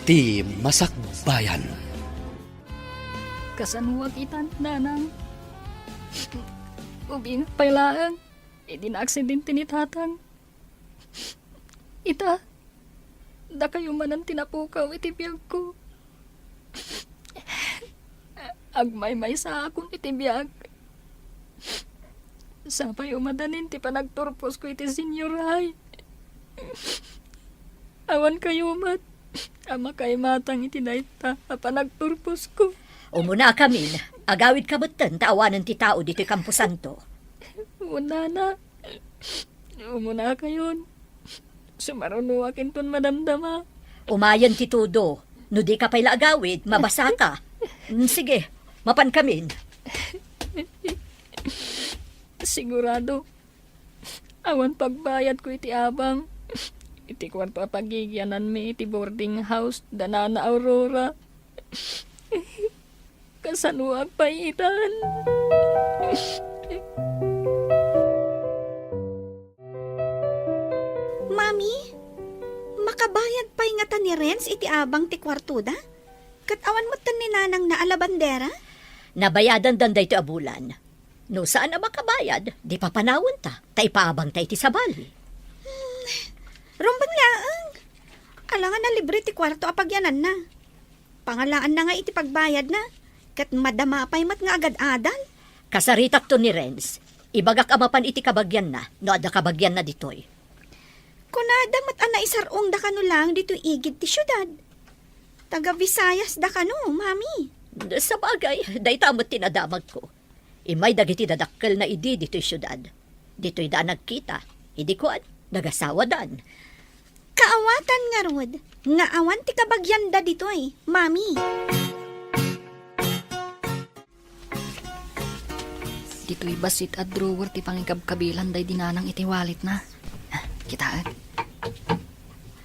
ti Masakbayan. Kasanuwag itan, nanang. Ubing pailaan, na-aksidente ni tatang. Ita, da kayo man ang tinapukaw itibiyag ko. Agmay-may sa akong itibiyag. Sapay umadanin ti panagturpos ko iti senior high. Awan kayo mat. Ama kay matang itinayta a panagturpos ko. Umuna Camille, agawid ka batan taawanan ti tao dito'y Campo Santo. Una na. Umuna kayon. Sumarunuakin ton madamdama. Umayan ti Tudo, no di ka pa'y agawid, mabasa ka. Sige, mapan Camille. Sigurado. Awan pagbayad ko iti abang. Iti kwarto a pagigyanan mi iti boarding house danana Aurora. Kasanuag paitan. Mami, makabayad pa nga ta ni Renz iti abang ti kwartuda? Katawan mo tan ni nanang na alabandera? Nabayadan danday ti abulan. No saan na makabayad, di papanawon ta, taipaabang ta iti sabali. Rumbang laang. Alangan na libre ti kwarto apagyanan na. Pangalaan na nga iti pagbayad na. Kat madama pa'y mat nga agad-adan. Kasaritak to ni Renz, ibagak amapan iti kabagyan na, no ada kabagyan na ditoy. Kunada mat ana isarong da kano lang dito igid ti syudad. Taga Visayas da kano, mami. Sa bagay, day tamot tinadamag ko. Imay dagiti dadakkel na idi dito'y syudad. Dito'y daan nagkita, idi koan, nagasawa dan. Kaawatan nga rod. Nga awan ti kabagyan da dito mami. Dito'y basit at drawer ti pangikabkabilan day dinanang iti walit na. Kitaan.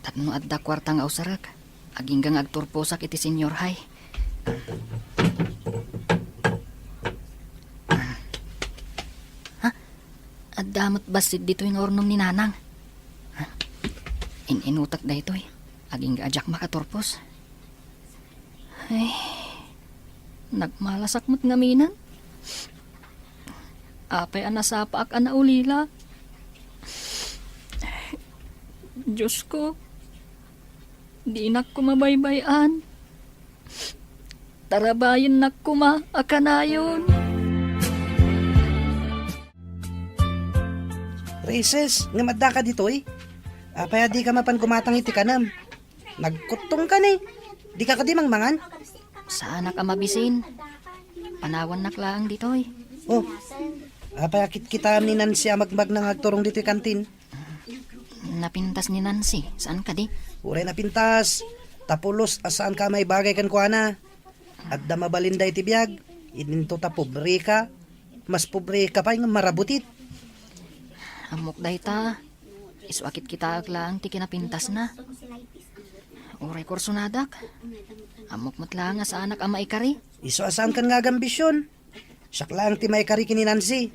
Tatno at da kwartang ausarak. Aginggang agturposak iti senior high. At damot basit dito'y nga ornom ni nanang. Inutak da ito'y. Aging gaajak makaturpos. Ay, nagmalasak mo't ngaminan. Apay anasapa ak anaulila. Diyos ko, di nak ko mabaybayan. Tarabayin nak ko akanayon. Races, nga madda ka dito Apaya di ka mapan gumatang iti kanam. Nagkutong ka ni. Di ka kadimang mangan. Saan ka mabisin? Panawan naklaang dito'y. Oh, apaya kita ni Nancy magmag nang agturong dito'y kantin. Napintas ni Nancy. Saan ka di? Uray na pintas. Tapulos asaan ka may bagay kan kuana. At da mabalinda iti biyag. Ininto ta pobre ka. Mas pobre ka pa yung marabutit. Amok day ta. Iswakit kita aglaang ti kinapintas na. Uray kursunadak. Amok matlang sa anak ama ikari. Iso asaan kan nga gambisyon. Siyak lang ti may kari kini Nancy.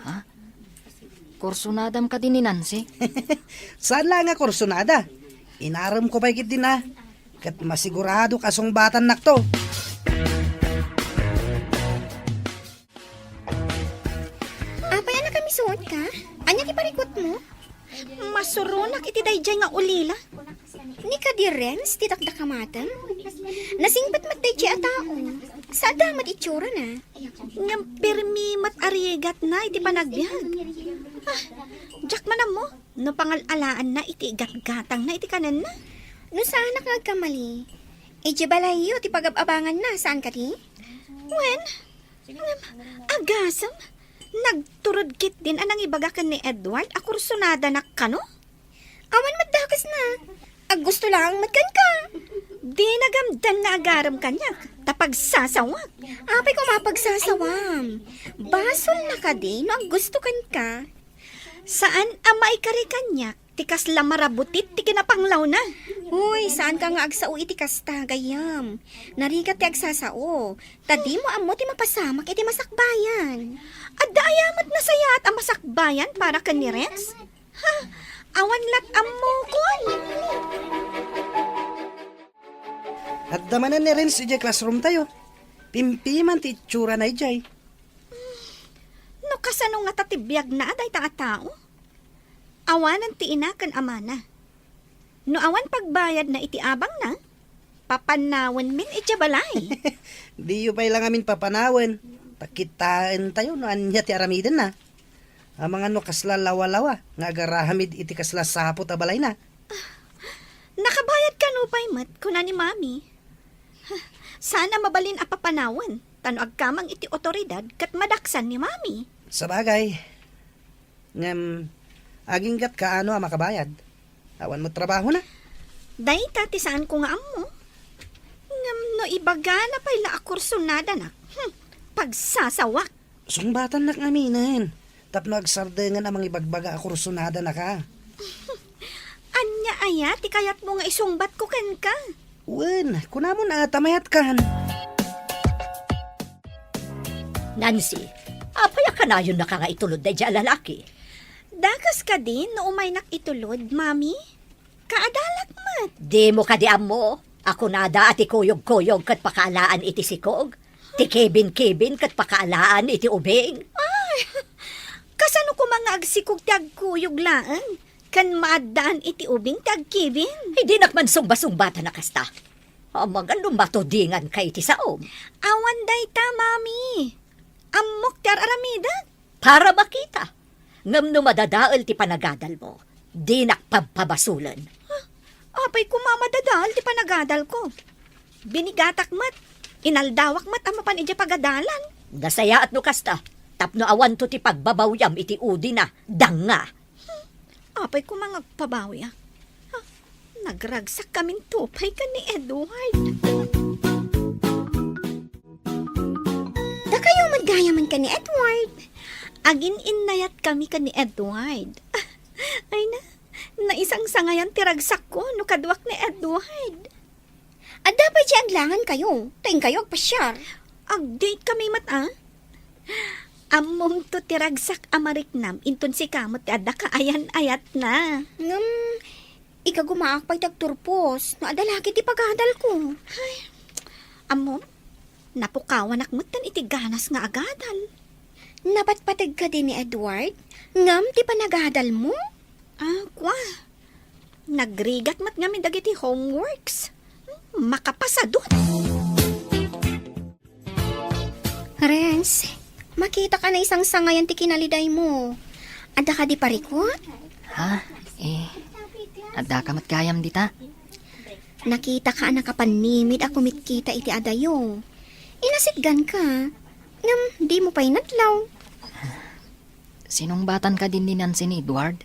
Ha? Kursunadam ka din ni Nancy? Saan lang nga kursunada? Inaram ko pa ikit din Kat masigurado kasong batan nakto. Apay na kami suot ka? Anya ti parikot mo? Masurunak iti dayjay nga ulila. Ni ka di Renz, titakda kamatan. Nasingpat mat dayjay a tao. Sa damat itsura na. Ngam permi mat ariegat na iti panagbiag. Jak manam mo, no pangalalaan na iti gatgatang na iti kanan na. No sana ka agkamali. Iti balayo ti pagababangan na, saan ka di? Wen, agasam. Nagturod kit din anang ibagakan ni Edward a kursunada na kano? Awan maddakas na. Ag gusto lang madkan ka. Di nagamdan nga agaram kanyak. Tapag sasawag. Apay ko mapagsasawam. Basol na ka din no ag gusto kan ka. Saan amay kari kanyak? Tikas la marabutit ti kinapanglaw na. Uy, saan ka nga agsao iti kasta gayam? Narigat ti agsasao. Tadi mo amo ti mapasamak iti masakbayan. Adda ayamat na sayat ang masakbayan para ka ni Renz? Ha? Awan lat amo kon. At damanan ni rin si classroom tayo. Pimpiman ti itsura na ijay. No kasano nga tatibiyag na aday ta tao? Awanan ti ina kan amana. No awan pagbayad na iti abang na, papanawan min iti balay. Di yu pa'y lang amin papanawan. Pakitaan tayo no anya ti aramidan na. Ang mga no kasla lawa-lawa, nga agarahamid iti kasla sapot a balay na. Nakabayad ka no pa'y mat, kuna ni mami. Sana mabalin a papanawan, tano agkamang iti otoridad kat madaksan ni mami. Sa bagay, ngam, aging gat kaano a makabayad. Awan mo trabaho na. Day tati saan ko nga amo. Ngam no ibaga na pa'y laakursunada na. Pagsasawak. Sungbatan nak aminin. Tapno agsardengan amang ibagbaga ako rusunada na ka. Anya aya, ti kayat mo nga isungbat ko ken ka. Wen, kunamon na tamayat kan. Nancy, apaya ka na yun nakakaitulod na dyan lalaki. Dagas ka din no umay nakitulod, mami. Kaadalat mat. Di mo kadiam mo. Ako nada ati kuyog-kuyog kat pakaalaan iti sikog. Ti Kevin kat pakaalaan iti ubing. Kasano ko mga agsikog ti agkuyog laan? Kan maadaan iti ubing ti agkibin. Hindi nakman sumba-sumbata na kasta. Amagan lumatodingan kay iti saom. Awan day ta, mami. Amok ti aramida. Para makita. Ngam no madadaal ti panagadal mo. Di nakpagpabasulan. Apay kumamadadal ti panagadal ko. Binigatak mat. Inaldawak mat amapan iti pagadalan. Dasaya at no kasta. Tapno awan to ti pagbabawyam iti udi na. Danga. Apay ko mga pabawi ah. Nagragsak kaming tupay ka ni Edward. Da kayo maggayaman ka ni Edward. Agin inayat kami ka ni Edward. Ay na isang sangayan tiragsak ko no kadwak ni Edward. At dapat siya aglangan kayo. Taing kayo agpasyar. Ag-date kami mat ah. Amom to tiragsak amariknam inton si kamot ti adda ka ayan-ayat na. Ika gumaak pa'y tagturpos. No adalaki ti pagadal ko. Ay, amom, napukawan akmutan iti ganas nga agadal. Napatpatag ka din ni Edward? Ngam ti panagadal mo? Kwa. Nagrigat mat ngamin dagiti homeworks. Makapasadot. Renz, makita ka na isang sangayan ti kinaliday mo. Ada ka di parikot? Ha? Adda ka matgayam dita. Nakita ka nakapanimid ako mitkita iti adayo. Inasidgan ka. Ngam, di mo pa'y natlaw. Sinong batan ka din ni Nancy ni Edward?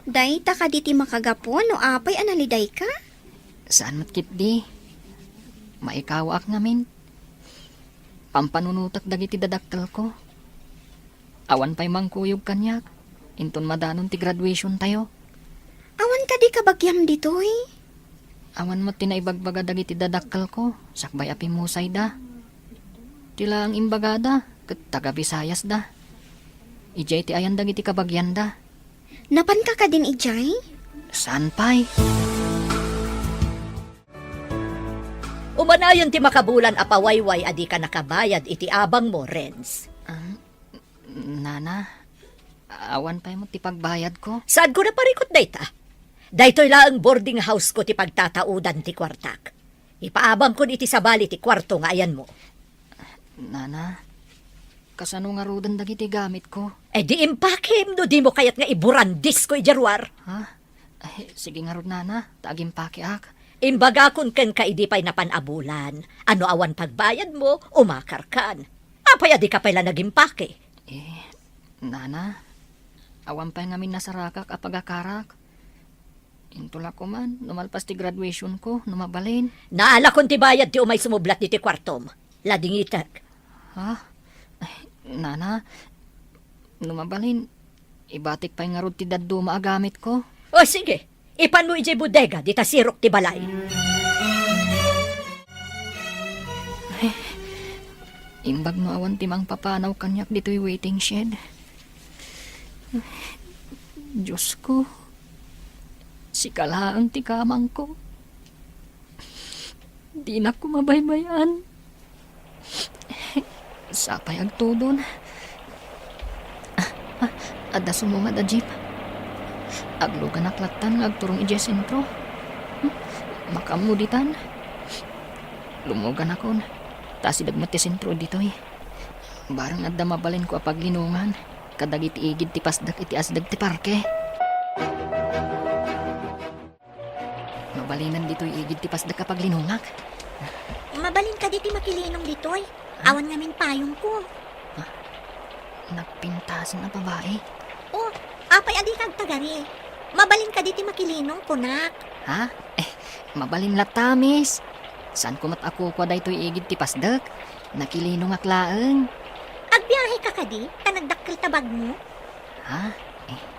Day ta ka diti makagapon no apay analiday ka? Saan matkit di? Maikawak ngamin. Pampanunutak dagiti dadakkel ko. Awan pa'y mangkuyog kanyak. Inton madanon ti graduation tayo. Awan ka di kabagyam ditoy. Awan mo tinaibagbaga dagiti dadakkel ko. Sakbay api musay da. Tila ang imbagada. Kat taga Visayas da. Ijay ti ayan dagiti kabagyan da. Napan ka din ijay? Saan pa'y? Umanayon ti makabulan apawayway adi ka nakabayad iti abang mo, Renz. Nana, awan pa'y mo ti pagbayad ko. Saan ko na parikot dayta? Daytoy lang boarding house ko ti pagtataudan ti kwartak. Ipaabang ko iti sabali ti kwarto nga ayan mo. Nana, kasano nga rudan dagiti gamit ko? Di impakim no di mo kayat nga iburandis ko ijarwar. Ha? Ay, sige nga rod, Nana. Tagim pakiak. Imbaga kun ken ka idi pa'y napanabulan. Ano awan pagbayad mo, umakarkan. Apay adi ka pala nagimpake. Nana, awan pa'y ngamin nasarakak apagakarak. Intula ko man, numalpas ti graduation ko, numabalin. Naala kon ti bayad ti umay sumublat ni ti kwartom. Ladingitak. Ha? Ay, Nana, numabalin. Ibatik pa'y nga rod ti daddo maagamit ko. O sige, ipan mo ijay bodega, di ta sirok ti balay. Imbag no awan timang papanaw kanyak dito'y waiting shed. Diyos ko, si kalaang ti kamang ko. Di na ko mabaybayan. Sapay ang tudon. Ada sumungad a jeep. Aglugan naklatan nga agturong ije sentro. Makamuditan. Lumugan akon. Tasidag mati sentro ditoy. Barang adda mabalin ko a paglinungan. Kadag iti igid ti pasdak iti asdag ti parke. Mabalinan ditoy igid ti pasdak a paglinungak. Mabalin ka diti makilinong ditoy. Awan ngamin payong ko. Nagpintasan na babae. Oh, apay adi kag tagari. Mabalin ka diti makilinong kunak. Ha? Mabalin latamis. Saan ko ako kwa daytoy igid ti pasdak? Nakilinong aklaeng. Agbiyahe ka kadi, nagdakkel tabag mo. Ha?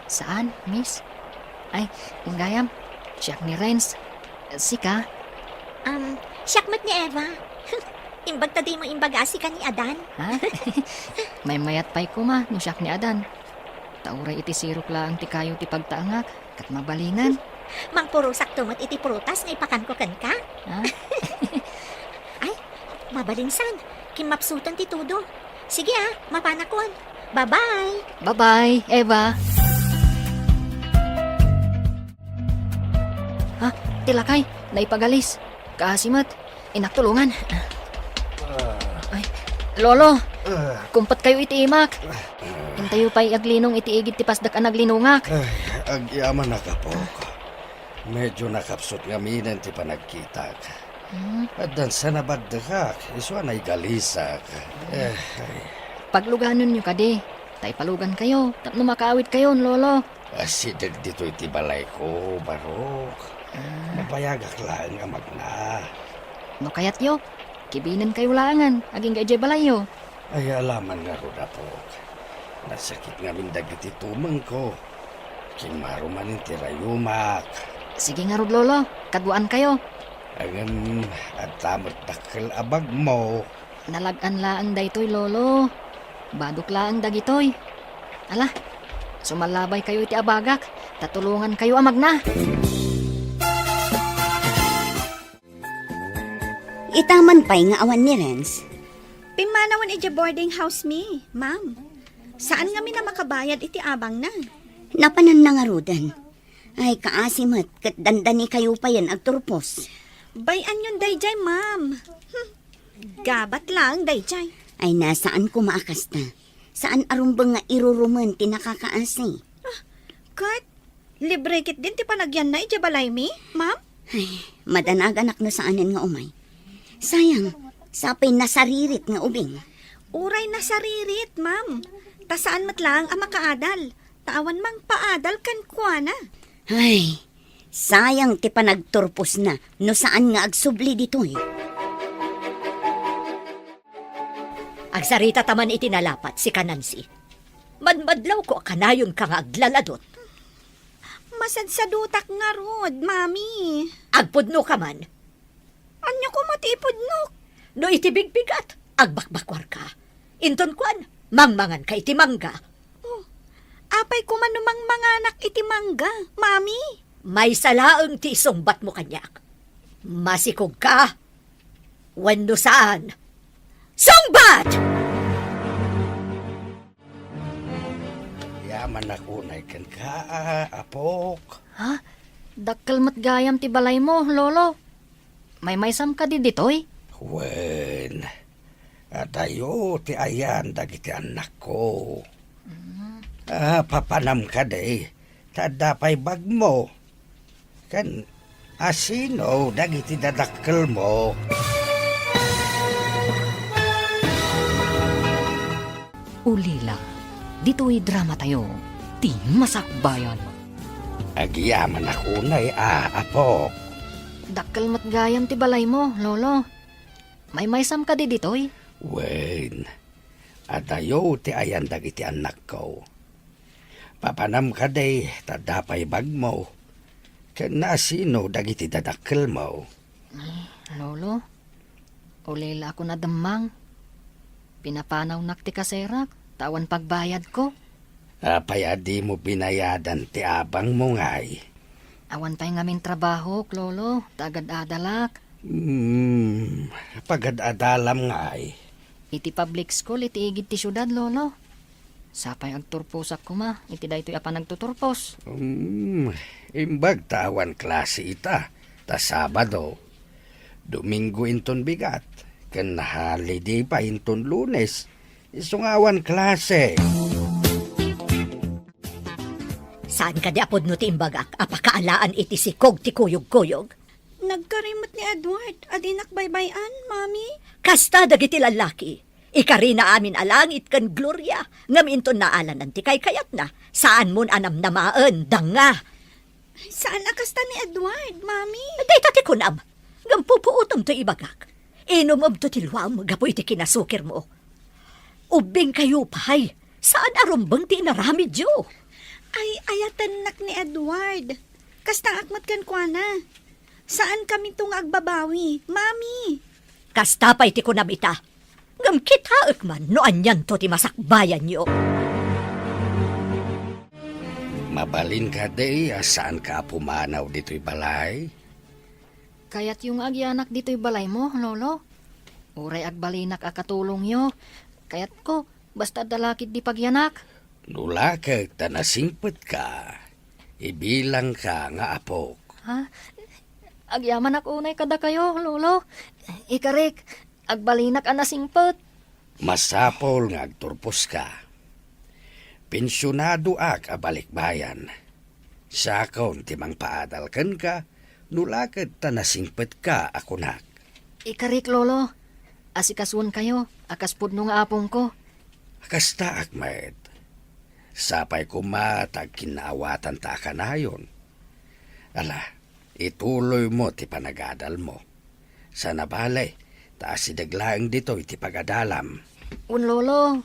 Saan, miss? Ay, gayam. Siyak ni Renz. Sika? Siyakmat ni Eva. Imbag tadi mo imbagasi ka ni Adan. Ha? May mayat pa'y kuma, no siyak ni Adan. Tauray iti sirok lang ti kayo ti pagtaangak, kat mabalingan. Mang puro saktungot iti prutas nga ipakan ko kan ka. Ha? Ay, mabalinsan. Kimapsutan ti tudo. Sige mapanakon. Bye-bye. Bye-bye, Eva. Ha? Tilakay, naipagalis. Kaasimat, inaktulungan. Ay, Lolo, kumpat kayo iti imak. Intayo pa'y aglinong iti igit ti pasdak ang naglinungak. Agyaman na kapok. Medyo nakapsot nga minan ti panagkita. At dan sa nabagdakak, iswa na'y galisak. Pagluganon nyo kadi. Tay palugan kayo. Tapno makaawit kayo, Lolo. Asidag dito iti balay ko, Barok. Mapayagak lang nga magna. No kayat yo, kibinan kayo langan. Aging kay balayo. Ay alaman nga ro dapok. Nasakit nga mindag iti tumang ko. Kimaro man iti rayumak. Sige nga rod, Lolo. Kadwaan kayo. Agan at tamot dakkel abag mo. Nalagan laang daytoy, Lolo. Badok laang dagitoy. Ala, sumalabay kayo iti abagak. Tatulungan kayo amag na. Itaman pa'y nga awan ni Renz. Pimanawan iti boarding house mi, ma'am. Saan nga mi na makabayad iti abang na? Napanan na nga rudan. Ay, kaasimat, kat dandani kayo pa yan agturpos. Bayan yun dayjay, ma'am. Gabat lang dayjay. Ay, nasaan ko maakas na? Saan arumbang nga iruruman tinakakaasi? Kat, libre kit din ti panagyan na iti balay mi, ma'am? Ay, madanag anak na saanan nga umay. Sayang, sapay nasaririt nga ubing. Uray na saririt, ma'am. Ta saan matlang ang makaadal? Tawan mang paadal kan kuana. Ay, sayang ti panagturpos na no saan nga agsubli ditoy. Agsarita taman itinalapat si Kanansi. Madmadlaw ko kanayon ka nga aglaladot. Masadsadutak nga rod, mami. Agpudno ka man. Anya ko matipudnok? No itibigbigat, agbakbakwar ka. Inton kwan, mangmangan ka iti mangga. Apay ko man numang manganak iti mangga, mami. May salaang ti isungbat mo kanyak. Masikog ka. Wano saan? Sungbat! Yaman ako na ikan ka, apok. Ha? Dakkel mat gayam ti balay mo, Lolo. May maysam ka di ditoy? Wen, at ayo ti ayan dagiti anak ko. Papanam ka day, tadapay bag mo. Kan asino dagiti dadakkel mo. Ulila, dito'y drama tayo. Ti masakbayan. Agyaman ako na apok. Dakkel mat gayam ti balay mo, Lolo. May maysam ka di ditoy? Wen, at ayo ti ayan dagiti anak ko. Papanam ka day, tadapay bag mo. Kan asino dagiti dadakkel mo. Lolo, ulila ako na damang. Pinapanaw nak ti kaserak, tawan pagbayad ko. Payadi mo binayadan ti abang mo ngay. Awan pa'y ngamin trabaho, Lolo, tagad adalak. Pagad-adalam nga ay. Iti public school, iti igid ti syudad, lolo. Sapay agturposak ko ma, iti da ito'y apa nagtuturpos. Imbag tawan klase ita. Ta Sabado. Domingo inton bigat. Ken holiday pa inton Lunes. Isungawan klase. Saan ka di apod no ti imbagak? Apakaalaan iti sikog ti kuyog-kuyog? Nagkarimot ni Edward. Adinak baybayan, Mami. Kasta dagiti lalaki. Ikari na amin alangit kan Gloria. Ngam inton naalan ti kay kayat na. Saan mon anam namaan, danga. Saan akasta ni Edward, Mami? Dayta ti kunam. Ngam pupuutom to ibagak. Inom to ti luwam, gapoy ti kinasukir mo. Ubing kayo pahay. Saan arumbang ti inaramid yo? Ay, ayatan nak ni Edward. Kastang akmat kan kwa na. Saan kami itong agbabawi, Mami? Kasta pa'y ti kunam ita. Ngam kita man no anyan to ti masakbayan yo. Mabalin ka day, saan ka pumanaw dito'y balay? Kaya't yung agyanak dito'y balay mo, lolo. Uray agbalinak akatulong yo. Kaya't ko, basta dalakid di pagyanak. Nula ka, tanasingpet ka. Ibilang ka nga apok. Ha? Agyaman ak unay kada kayo, lolo. Ikarik, agbalinak anasingpet. Masapol nga agturpos ka. Pensyonado ak abalikbayan. Sakon timang paadalkan ka, nulakad tanasingpet ka akunak. Ikarik, lolo. Asikasuan kayo, akas pudno nga apong ko. Kasta akmet. Sapay kumatag kinaawatan ta ka na yun. Ala, ituloy mo ti panagadal mo. Sa nabalay, taas idaglaang dito iti pagadalam. Un lolo,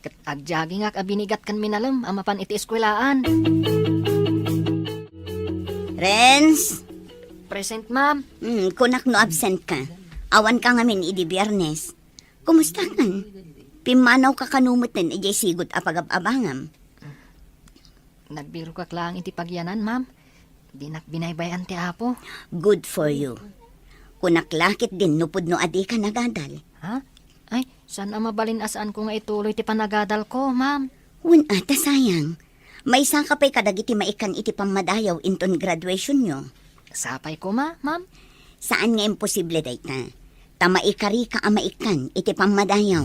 kat agjaging ak abinigat kan minalam, amapan iti eskwelaan. Renz, Present, ma'am. kunak no absent ka. Awan ka ngamin idi biyernes. Kumusta kan? Pimanaw ka kanumutin ijay sigot apagababangam. Nagbiro ka lang iti pagyanan, ma'am. Di nak binaybayan ti apo. Good for you. Kunak lakit din nupod no adi ka nagadal. Ha? Ay, saan mabalin asaan ko nga ituloy ti panagadal ko, ma'am? Wun ata sayang. May isa ka pa'y kadagiti maikan iti pamadayaw inton graduation nyo. Sapay ko, ma'am. Saan nga imposible dayta? Tamaikari ka amaikan iti pamadayaw.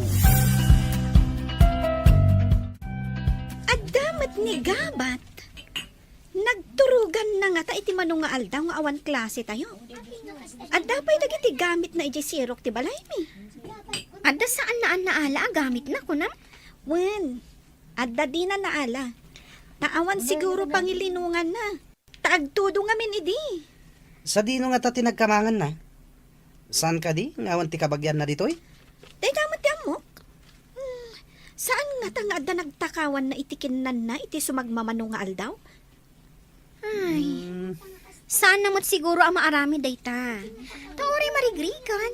At damat ni Gabat. Nagturugan na nga ta iti manong nga aldaw nga awan klase tayo. At dapay dagiti gamit na iti sirok ti balay mi. Adda saan naan naala gamit na ko na? Wen, adda di na naala. Naawan siguro pangilinungan na. Taagtudo nga min idi. Sa dino nga ta tinagkamangan na. Saan ka di? Ngawan ti kabagyan na ditoy? Day damat ti amok. Saan nga ta nga adda nagtakawan na itikinan na iti sumagmamano nga aldaw? Ay, saan namot siguro ang maarami dayta? Taori marigrigan.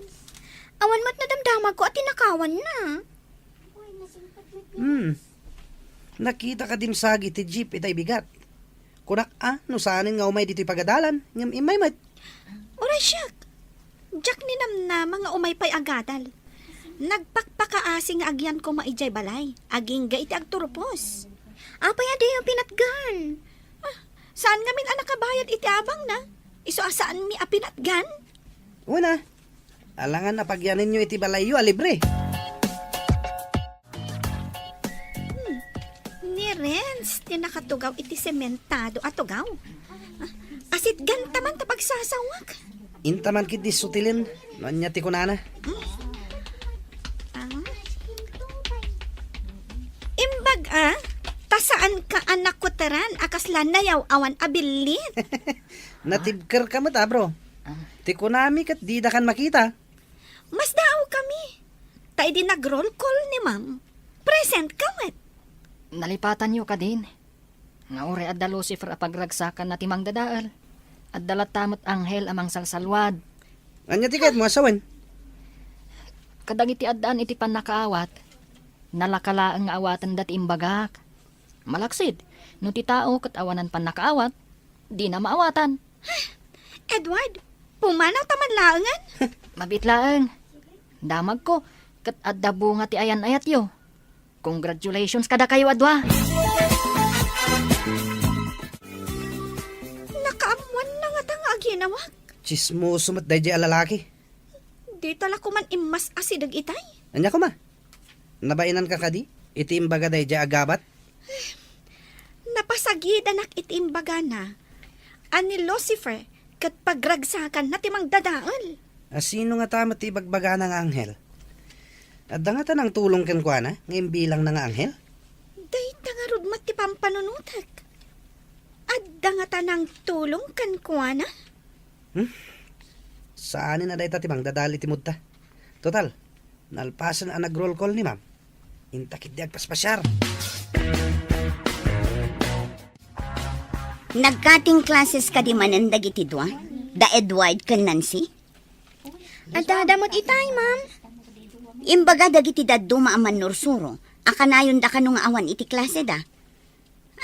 Awan mat nadamdamag ko at tinakawan na. Nakita ka dim sagi ti jeep itay bigat. Kunak no saanin nga umay dito'y pagadalan. Ngam imay mat. Ora siyak. Jack ni na mga umay pa'y agadal. Nagpakpakaasing nga agyan ko maijay balay. Aging ga iti agturupos. Apay adi yung pinatgan. Saan ngamin anak kabayad iti abang na? Iso asaan mi apinatgan? Una, alangan na pagyanin nyo iti balayo alibre. Ni Renz, tinakatugaw iti sementado atugaw. Asit gantaman ta pagsasawag. Intaman kit di sutilin. Nanya ti kunana. Imbag tasaan ka anak ko taran akas lanayaw awan abilit. Natibker ka mat bro. Ti kunami kat di da kan makita. Mas daaw kami. Tayo din nag-roll call ni ma'am. Present ka mat. Nalipatan nyo ka din. Nga uri adda Lucifer apagragsakan na timang dadaal. At dalat tamot anghel amang salsalwad. Nanya ti kat mo asawan. Kadagiti addaan iti panakaawat. Nalakala ang awatan dat imbagak. Malaksid, no ti tao kat awanan panakaawat, di na maawatan. Edward, Pumanaw taman laangan. Mabitlaang. Damag ko. Kat adda bunga ti ayan ayat yo. Congratulations kada kayo adwa. Nakaamuan na nga tang aginawag. Chismoso mat day alalaki. Di tala ko man imas asidag itay. Anya ko ma? Nabainan ka kadi? Itimbaga day agabat? Napasagid anak itimbaga na. Ani Lucifer, kat pagragsakan na timang dadaal. Sino nga tama ti bagbaga ng anghel? Adda nga tanang tulong ken kwa na, ngayon bilang ng anghel? Day tangarod mat ti pampanunutak. Adda nga tanang tulong kan kuana. Saan na day timang dadali ti mudta? Total, nalpasan ang nag-roll call ni ma'am. Intakit di agpaspasyar. Nagkating classes ka di manan dagiti dua? Da Edward ken Nancy? Adadamot itay, ma'am. Imbaga dagiti daddo maaman nursuro. Akanayon da kanong awan iti klase da.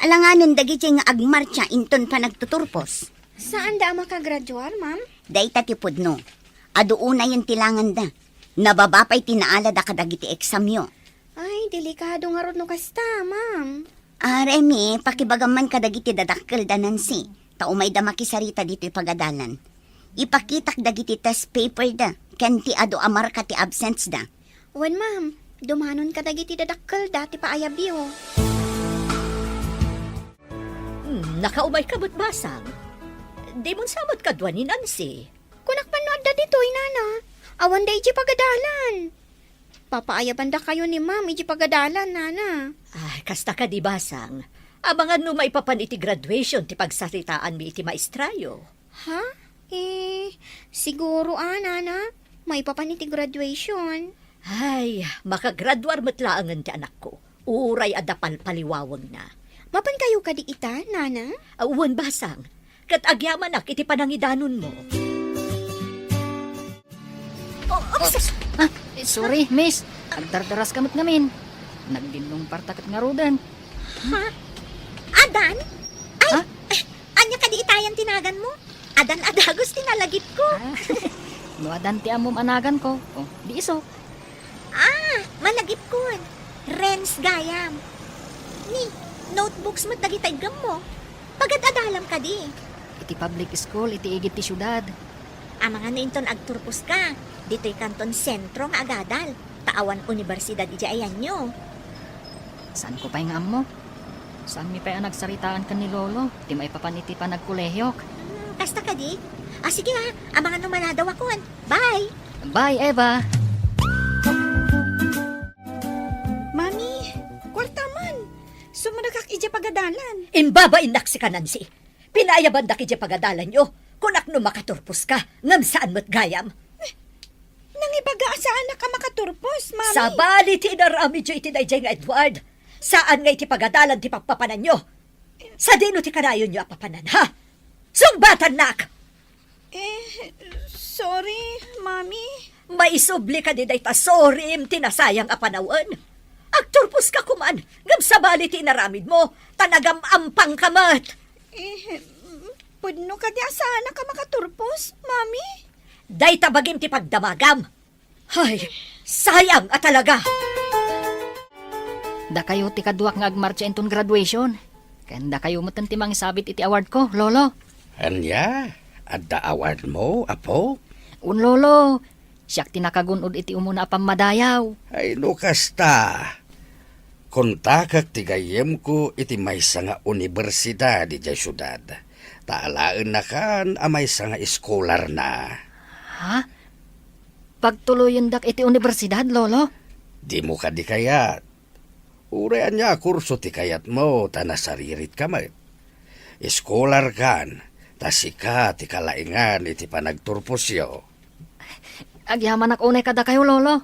Alanganon dagiti nga agmarcha inton pa nagtuturpos. Saan da makagraduar, ma'am? Dayta ti pudno. Aduuna yung tilangan da. Nababapay tinaala da kadagiti eksamyo. Ay, delikado nga rod no kasta, ma'am. Remy, pakibagaman kadagiti dadakkel da Nancy. Taumay da makisarita dito ipagadalan. Ipakitak dagiti test paper da. Ken ti ado amarka ti absence da. Wen, ma'am. Dumanon ka dagiti dadakkel dati pa ayabyo. Nakaumay kabot basang. Di mon samot kadwa ni Nancy. Kunak panood da ditoy, nana. Awan da iji pagadalan. Papaayaban da kayo ni ma'am iji pagadalan, nana. Ay, kasta ka di basang. Abangan no maipapan iti graduation ti pagsaritaan mi iti maestrayo. Ha? Siguro, nana. May papaniti graduation. Ay, makagraduar matlaangan ti anak ko. Uray adapal paliwawang na. Mapan kayo kadi ita, nana? Uwan basang, kat agyaman ak iti panangidanon mo. Sorry, miss. Agdardaras kamot ngamin. Nagdinong partakat nga rodan. Adan? Ay, Ha? anya ka di itayan tinagan mo? Adan adagos tinalagip ko. Nuadan ti amom anagan ko. Oh, di iso. Malagip ko. Rens gayam. Ni, notebooks mo dagitay gam mo. Pagad adalam ka di. Iti public school, iti igit ti syudad. Ang mga nainton agturpos ka. Dito'y kanton sentro nga agadal. Taawan universidad iti ayan nyo. Saan ko pa'y nga mo? Saan mi pa'y nagsaritaan ka ni Lolo? Di may papaniti pa nagkulehiyok. Kasta ka di. Sige ha, ang mga numanadaw akon. Bye! Bye, Eva! Mami, kwarta man. Sumunagak ija pagadalan. Imbabain nak si Nancy. Pinayaban dak iti pagadalan nyo. Kunak no makaturpos ka, ngam saan mo't gayam. Nangibaga saan na ka makaturpos, mami? Sa bali ti inarami dyo iti dayjay nga Edward. Saan nga iti pagadalan ti pagpapanan nyo? Sa dino ti kanayon nyo apapanan, ha? Sumbatan nak! Sorry, mami. May subli ka di day ta sorry tinasayang apanawan. Agturpos ka kuman, ngam sa bali ti inaramid mo, tanagam ampang kamat. Pudno ka di saan na ka makaturpos, mami? Day tabagim ti pagdamagam. Ay, sayang at talaga. Da kayo ti kaduak nga agmarcha inton graduation. Kanda kayo matan ti mangisabit iti award ko, Lolo. Anya, adda award mo, apo? Un Lolo, siyak tinakagunod iti umuna apang madayaw. Ay no kasta. Kontakak ti gayem ko iti maysa nga universidad iti syudad. Taalaan na kan amay sa nga eskolar na. Ha? Pagtuloyin dak iti universidad, Lolo? Di mo ka di kayat. Urayan niya kurso ti kayat mo, ta nasaririt ka mo. Eskolar kan, ta sika ti kalaingan iti panagturpusyo. Agyaman ak unay kada kayo, Lolo.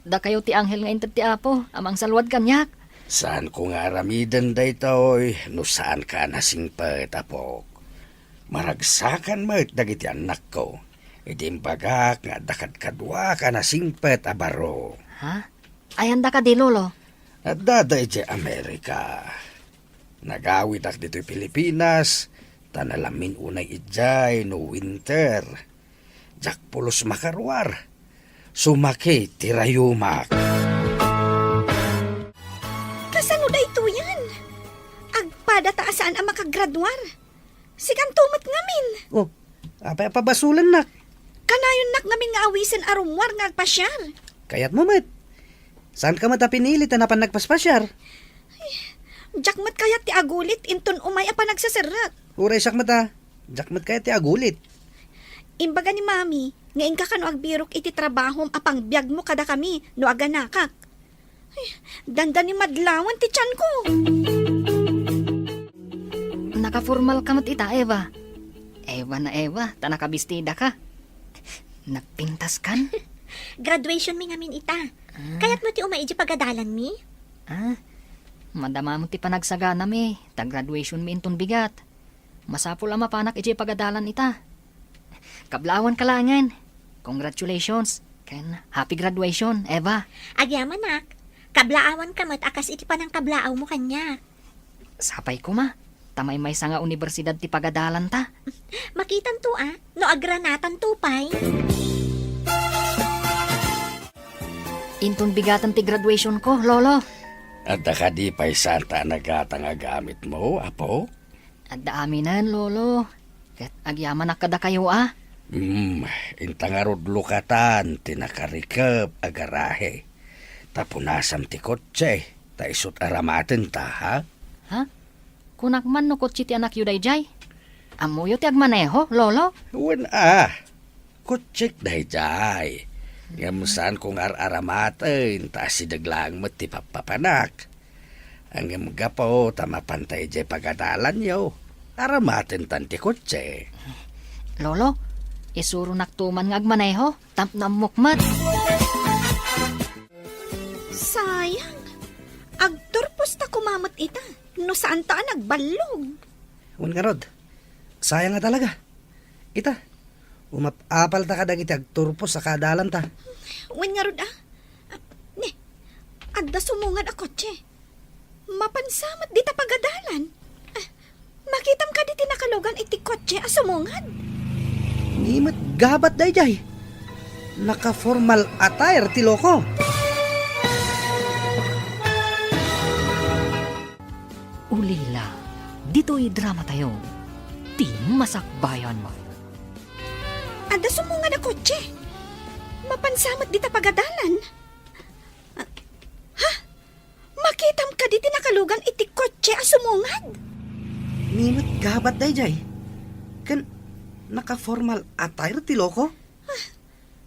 Da kayo ti anghel nga inted ti apo, amang salwad kanyak. Saan ko nga aramidan da ito'y, no saan ka nasingpet, apok. Maragsakan mo dagiti anak ko. Idimbagak nga dakad kadwa ka nasingpet, abaro. Ha? Ayanda ka di, Lolo. At daday di Amerika. Nagawid ak dito'y Pilipinas, tanalamin unay ijay no winter. Jak pulos makarwar. Sumaki tirayumak. Kasano da ito yan? Agpada taasaan ang makagradwar. Sigang tumat ngamin. Oh, apay pabasulan nak. Kanayon nak ngamin nga awisan arumwar nga agpasyar. Kayat mo mat. Saan ka mata pinilit na napan nagpaspasyar? Jakmat kayat ti agulit inton umay apa nagsasarak. Uray sak mata. Jakmat kaya ti agulit. Imbaga ni mami, ngayon ka kano agbirok iti trabahom apang biyag mo kada kami no aga nakak. Ay, danda ni madlawan ti tiyan ko. Nakaformal ka mat ita, Eva. Eva na Eva, ta nakabistida ka. Nagpintas kan? Graduation mi ngamin ita. Kaya't mo ti umaidyo pagadalan mi? Madama mo ti panagsagana mi. Tag-graduation mi inton bigat. Masapul ang mapanak iti pagadalan ita. Kablawan kalangan. Congratulations. Ken happy graduation, Eva. Agyaman nak. Kablaawan ka mat akas iti panang kablaaw mo kanya. Sapay ko ma. Tamay may nga universidad ti pagadalan ta. Makitan to no agranatan to pay. Inton bigatan ti graduation ko, lolo. At di pa'y santa nagatang agamit mo, apo? At daaminan, lolo. Ket agyaman na kada kayo Intangarod lukatan, tinakarikap, agarahe. Tapunasam ti kotse, ta isut aramaten ta, ha? Ha? Kunak man no kotsi ti anak yu dayjay. Amuyo ti agmaneho, lolo. Wen kotsek dayjay. Ngamusan kung aramaten, ta sidaglang mo ti papapanak. Ang gapo, tamapantay jay pagadalan yo. Aramaten tan ti kotse. Lolo, isuro naktuman nga agmaneho. Tamp na mukmat. Sayang. Agturpos ta kumamot ita. No saan ta nagbalog. Un nga rod. Sayang nga talaga. Ita, umapapal ta kadag iti agturpos sa kadalan ta. Wen nga rod Ne, adda sumungad a kotse. Mapansamat di ta pagadalan. Makitam ka di tinakalugan iti kotse a sumungad. Nimit gabat dayjay. Naka-formal attire ti loko. Ulila, dito'y drama tayo. Di masakbayan mo. Adda sumungad a kotse. Mapansamat di ta pagadalan. Ha? Makitam ka di tinakalugan iti kotse a sumungad. Nimit gabat dayjay. Kan naka-formal attire ti loko.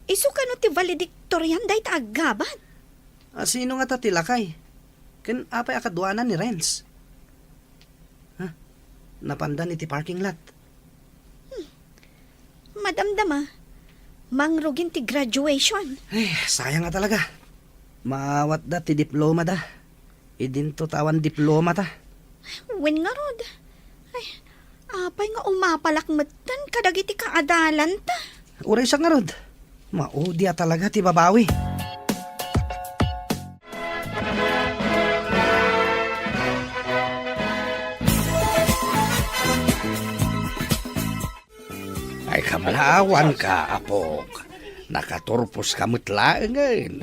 Isu kano ti valedictorian day ta agabat. Sino nga ta tilakay? Kan apay akadwanan ni Renz. Napandan iti parking lot. Madamdama, mangrugin ti graduation. Ay, sayang nga talaga. Maawat da ti diploma da. Idinto tawan diploma ta. Wen nga rod. Ay, apay nga umapalakmatan kadagiti kaadalan ta. Uray siya nga rod. Maudya talaga ti babawi. Ay kamlawan ka, apok. Nakaturpos kamot laengen.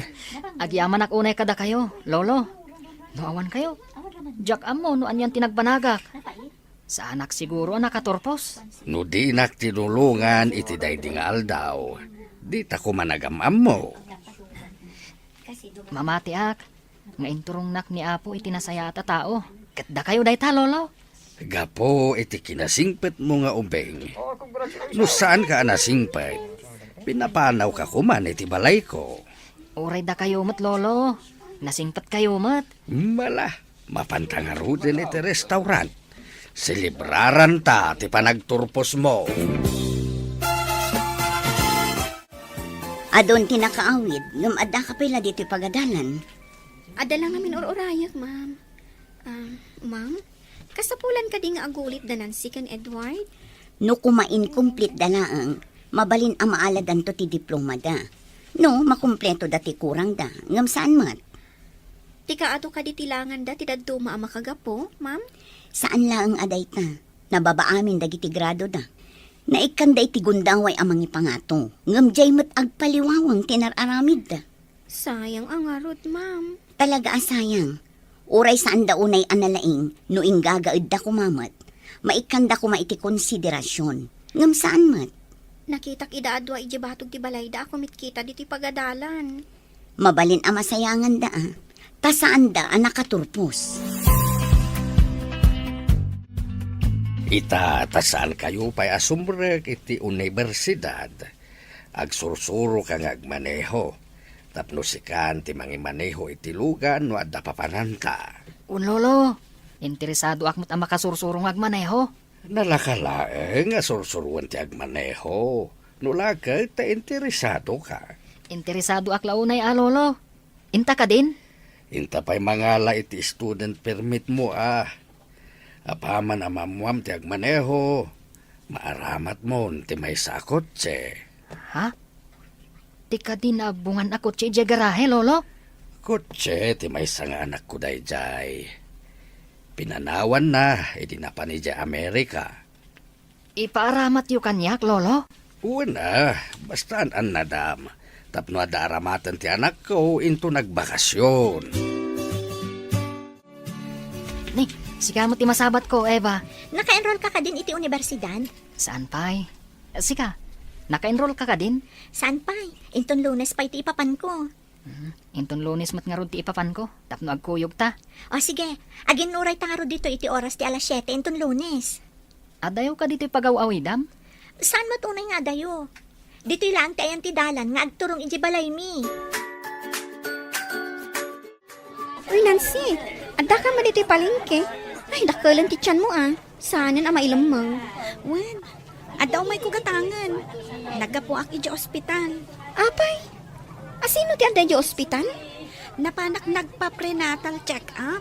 Agyaman ak unay kada kayo, lolo. Noawan kayo. Jak amo no anyan tinagbanagak. Sa anak siguro nakaturpos. No di nak tinulungan iti dayding aldaw. Di ta ko managamam mo. Mamati ak. Nga inturong nak ni Apo itinasaya ata tao. Katda kayo dayta, lolo. Gapo iti kinasingpet mo nga ubeng. No saan ka nasingpet? Pinapanaw ka kuman iti balay ko. Uray da kayo mat, lolo. Nasingpat kayo mat. Mala, mapantangaro din iti restaurant. Silibraran ta ti panagturpos mo. Adon tinakaawid, ngumada ka pala dito pagadalan. Ada lang namin or-orayak, ma'am. Ma'am, kasapulan ka di nga agulit danan si kan Edward? No kumain complete dalaang, mabalin ang maaladan to ti diploma da. No, makumpleto dati kurang da. Ngam saan mat? Tika ato ka di tilangan da ti dadto makagapo, ma'am? Saan lang aday ta? Nababaamin dagiti grado da. Naikanda iti gundaway amang ipangato. Ngamjay mat agpaliwawang tinararamid da. Sayang ang arot, ma'am. Talaga asayang. Uray saan da unay analaing no inggagaid da kumamat. Maikanda ko maiti konsiderasyon. Ngam saan mat? Nakitak idaadwa iji batog ti balay da ako mitkita diti pagadalan. Mabalin ang masayangan da ah. Ta saan da ang nakaturpos. Ita, tasaan kayo pa'y asumrek iti universidad. Agsursuro kang agmaneho. Tapno sikan ti mangimaneho iti lugan no adda papananta. Unlolo, interesado akmat ang makasursurong agmaneho. Nalakalaeng asursuruan ti agmaneho. No lagay ta interesado ka. Interesado ak launay alolo. Inta ka din? Inta pa'y mangala iti student permit mo ah. Apaman amamuam ti agmaneho. Maaramat mo ti may sakot che. Ha? Di ka din abungan ako ti garahe, lolo? Kotse, ti may nga anak ko dayjay. Pinanawan na, edi na pa ni Jay Amerika. Ipaaramat yu kanyak, lolo? Una, basta an nadam. Tapno ada aramatan ti anak ko into nagbakasyon. Ni, sika mo ti masabat ko, Eva. Naka-enroll ka din iti universidad? Saan pa'y? Sika, naka-enroll ka din? Saan pa'y? Inton Lunes pa iti ipapan ko. Inton Lunes mat nga rod ti ipapan ko. Tapno agkuyog ta. O sige, agin nuray tangaro dito iti oras ti alas 7 inton Lunes. Adayo ka dito pagaw-awidam? Saan mo tunay nga dayo? Dito lang ti ayan ti dalan nga agturong iti balay mi. Uy, Nancy, adda ka ma diti palengke. Ay, dakalan ti tiyan mo ah. Saan ang mailam mo? Wen, adaw may kugatangan. Nagapuak iji ospital. Apay, asino ti anda di ospital? Napanak nagpa-prenatal check-up.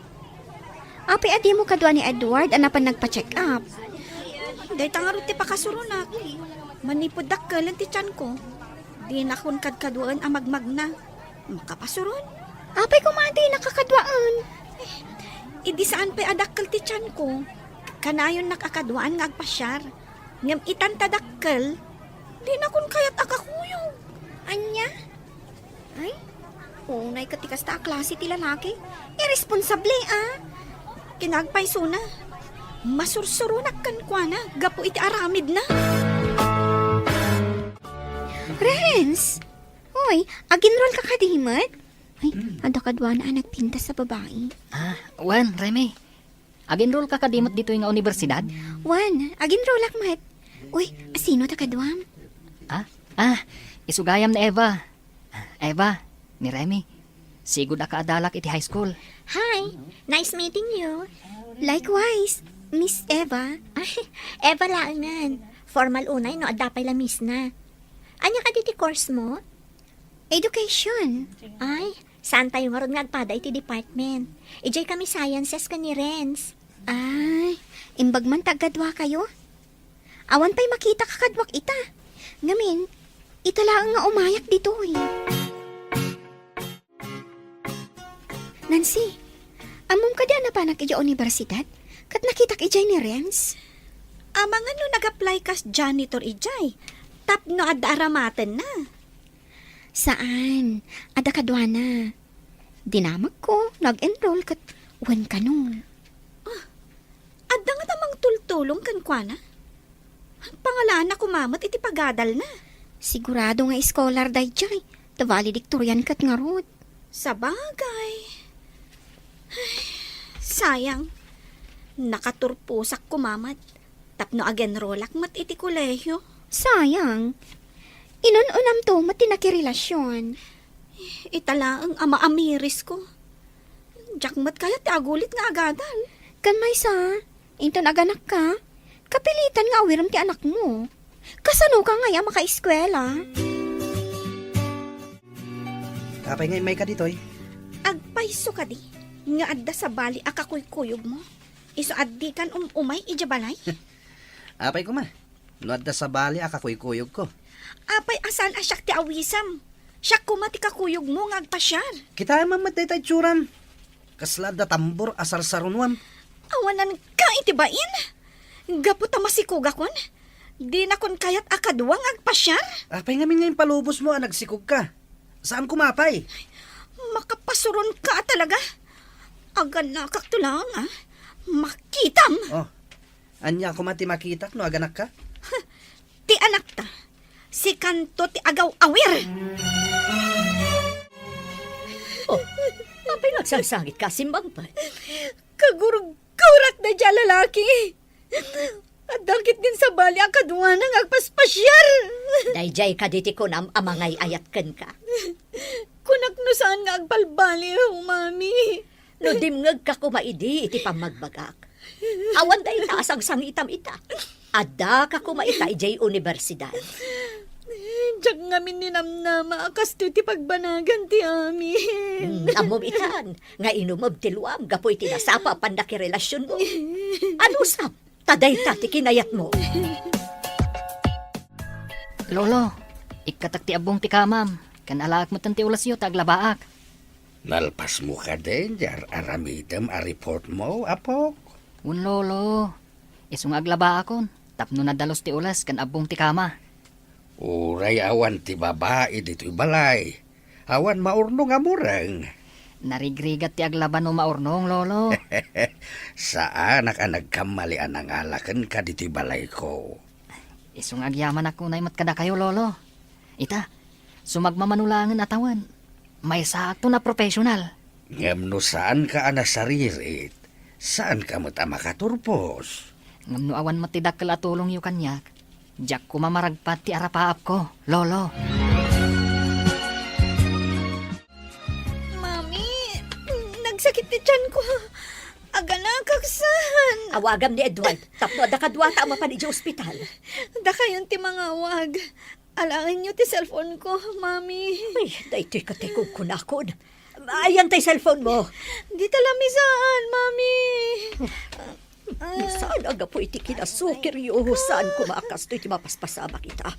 Apay, adi mo kadwa ni Edward, anapan nagpa-check up. Day tangarot ti pakasurunak. Manipod dakkalan ti tiyan ko. Di nakon kadkadwaan ang magmagna. Makapasuron. Apay, kumadi, nakakadwaan. Idi saan pa adakkel ti tiyan ko. Kanayon nakakadwaan nga agpasyar. Ngam itan tadakkel. Di nakon kayat akakuyog. Anya? Ay, unay katikas ta klase ti lalaki. Irresponsable ah. Kinagpay suna. Masursurunak kan kwa na. Gapo iti aramid na. Renz! Hoy, aginroll ka kadimat? Ay, ada kadwa na nagpinta sa babae. Ah, Wan, Remy. Aginroll ka kadimot dito yung universidad? Wan, aginroll akmat. Uy, sino ta kadwam? Isugayam na Eva. Eva, ni Remy. Sigud ka adalak iti high school. Hi, nice meeting you. Likewise, Miss Eva. Ay, Eva laangan. Formal unay no adapay la miss na. Anya ka diti course mo? Education. Ay, saan tayo nga ron nga agpada iti department? Ijay kami sciences ka ni Renz. Ay, imbag man tagadwa kayo. Awan pa'y makita kakadwak ita. Ngamin, italaang nga umayak dito eh. Nancy, amom ka di na panak ija universidad? Kat nakitak ijay ni Renz? Amang ano nag-apply kas janitor ijay. Tapno adda aramatan na. Saan? Ada kadwa na. Dinamag ko, nag-enroll kat uwan ka nun. Adda nga tamang tultulong kan kwa na. Ang pangalan na kumamat iti pagadal na. Sigurado nga scholar day jay. The valedictorian kat nga rod. Sa bagay. Ay, sayang. Nakaturpusak kumamat. Tapno agenrolak mat iti kolehiyo. Sayang. Inununam to matinakirelasyon. Itala ang ama amiris ko. Jakmat kaya ti agulit nga agadal. Kan may sa, into naganak ka, kapilitan nga awiram ti anak mo. Kasano ka nga maka-eskwela? Apay ngay may ka dito eh. Agpaiso ka di. Nga adda sa bali akakuy-kuyog mo. Iso addi kan umay ijabalay. Apay ko ma. No adda sa bali akakuy-kuyog ko. Apay asan asyak ti awisam. Siyak kumati kakuyog mo nga agpasyar. Kita mamatay tayo tsuram. Kasla da tambor asar sarunwam. Awanan ka itibain. Gapo ta masikuga kon. Di na kun kayat akaduwang agpasyar. Apay ngamin ngayon palubos mo, nagsikog ka. Saan kumapay? Makapasuron ka talaga. Agan na kaktulang, ah. Makitam. Oh, anya ko mati makitak no aganak ka? Ti anak ta. Si kanto ti agaw awir. Oh, apay nagsangsangit ka, simbang pa. Kagurag-gurak na dyan lalaki. At dakit din sa bali akaduwa ng agpaspasyar. Dayjay ka diti ko nam amangay ayatken ka. Kunak no saan nga agbalbali, mami. No dimngeg ka kumaidi iti pamagbagak. Awan day taas ang sangitam ita. Ada ka kumaita ijay universidad. Diyak ngamin ni namnama akas ti pagbanagan ti amin. Amom itan, nga inumob ti luam, gapoy tinasapa pandaki relasyon mo. Ano sap? Taday ti kinayat mo. Lolo, ikatak ti abong ti kamam. Kan alaak mo tanti ulas yo, taglabaak. Nalpas mo ka din, jar aramidem a report mo, apo. Un lolo, isung aglaba akon. Tapno na dalos ti ulas kan abong ti kama. Uray awan ti babae dito'y balay. Awan maurno nga murang. Narigrigat ti aglaban no maurnong, lolo. Saan ka nagkamalian ang alakan ka dito'y balay ko? Isung agyaman ako na imat kada kayo, lolo. Ita, sumagmamanulangan atawan. May sakto na profesional. Ngam no saan ka anasaririt? Saan ka mo ta makaturpos? Ngam no awan matidakkel atulong yu kanyak. Diyak ko mamaragpat ti arapaap ko, lolo. Mami, nagsakit ti tiyan ko. Aga na kaksan. Awagam ni Edward, tapno da kadwata mapan iti ospital. Da kayon ti mga awag. Alangin niyo ti cellphone ko, mami. Ay, daytoy katikog kunakon. Ayan tay cellphone mo. Di talamisaan, mami. Saan aga po iti kinasukir yu? Saan kumakas to iti mapaspasama kita?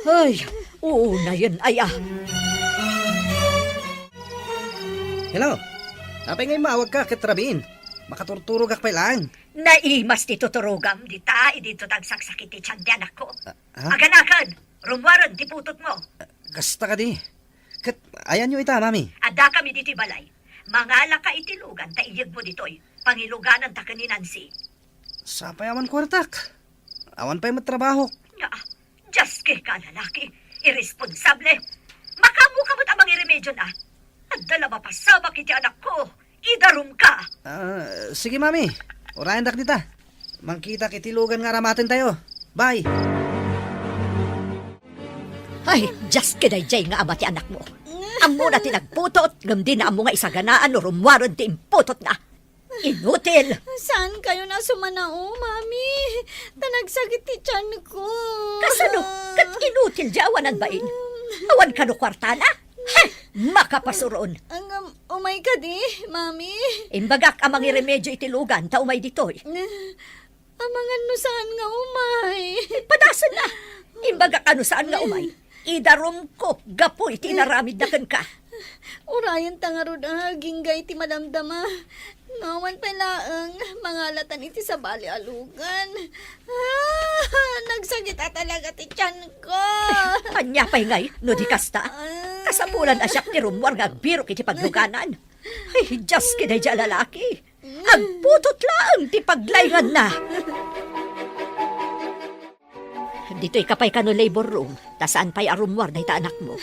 Ay, oo na yun, aya. Hello. Apay ngayon maawag ka, katrabiin. Makaturturog ak lang. Naimas ti tuturugam, di ta, dito tagsaksakit ti tiyan di anak ko. Ha? Aganakan, rumwaran ti putot mo. Kasta ka di. Kat, ayan nyo ita, mami. Ada kami diti balay. Mangala ka itilugan, ta iyag mo ditoy. Pangiluganan ta kaninansi. Sapay awan kwartak. Awan pa'y matrabaho. Nga, just kay ka lalaki. Irresponsable. Makamukamot amang iremedyo na. At dala mapasama kiti anak ko. Idarum ka. Sige, mami. Orayan dak dita. Mangkita kitilugan nga ramatin tayo. Bye. Ay, Just kadayjay nga ama ti anak mo. Amo na tinagputot, gamdi na amo nga isaganaan o rumwaron ti imputot na. Inutil! Saan kayo na sumanao, mami? Tanagsakit ti tiyan ko. Kasano? Kat inutil jawanan bain? Awan ka no kwartana? Makapasuron. Umay ka di, mami. Imbagak amang iremedyo itilugan, ta umay ditoy. Amangan no saan nga umay. Padasan na! Imbagak ano saan nga umay? Idarom ko, gapoy, tinaramid na kan ka. Urayan tangarod ginggay ti madamdama. Nawan palaang mangalatan iti sa bali alugan. Nagsagit talaga ti tiyan ko. Anya pa'y ngay, no di kasta. Kasapulan asyak ti rumwar nga biro kiti pagluganan. Ay, just kinay dya lalaki. Agputot lang ti paglaygan na. Dito'y kapay ka no labor room, tasaan pa'y arumwar na ita anak mo.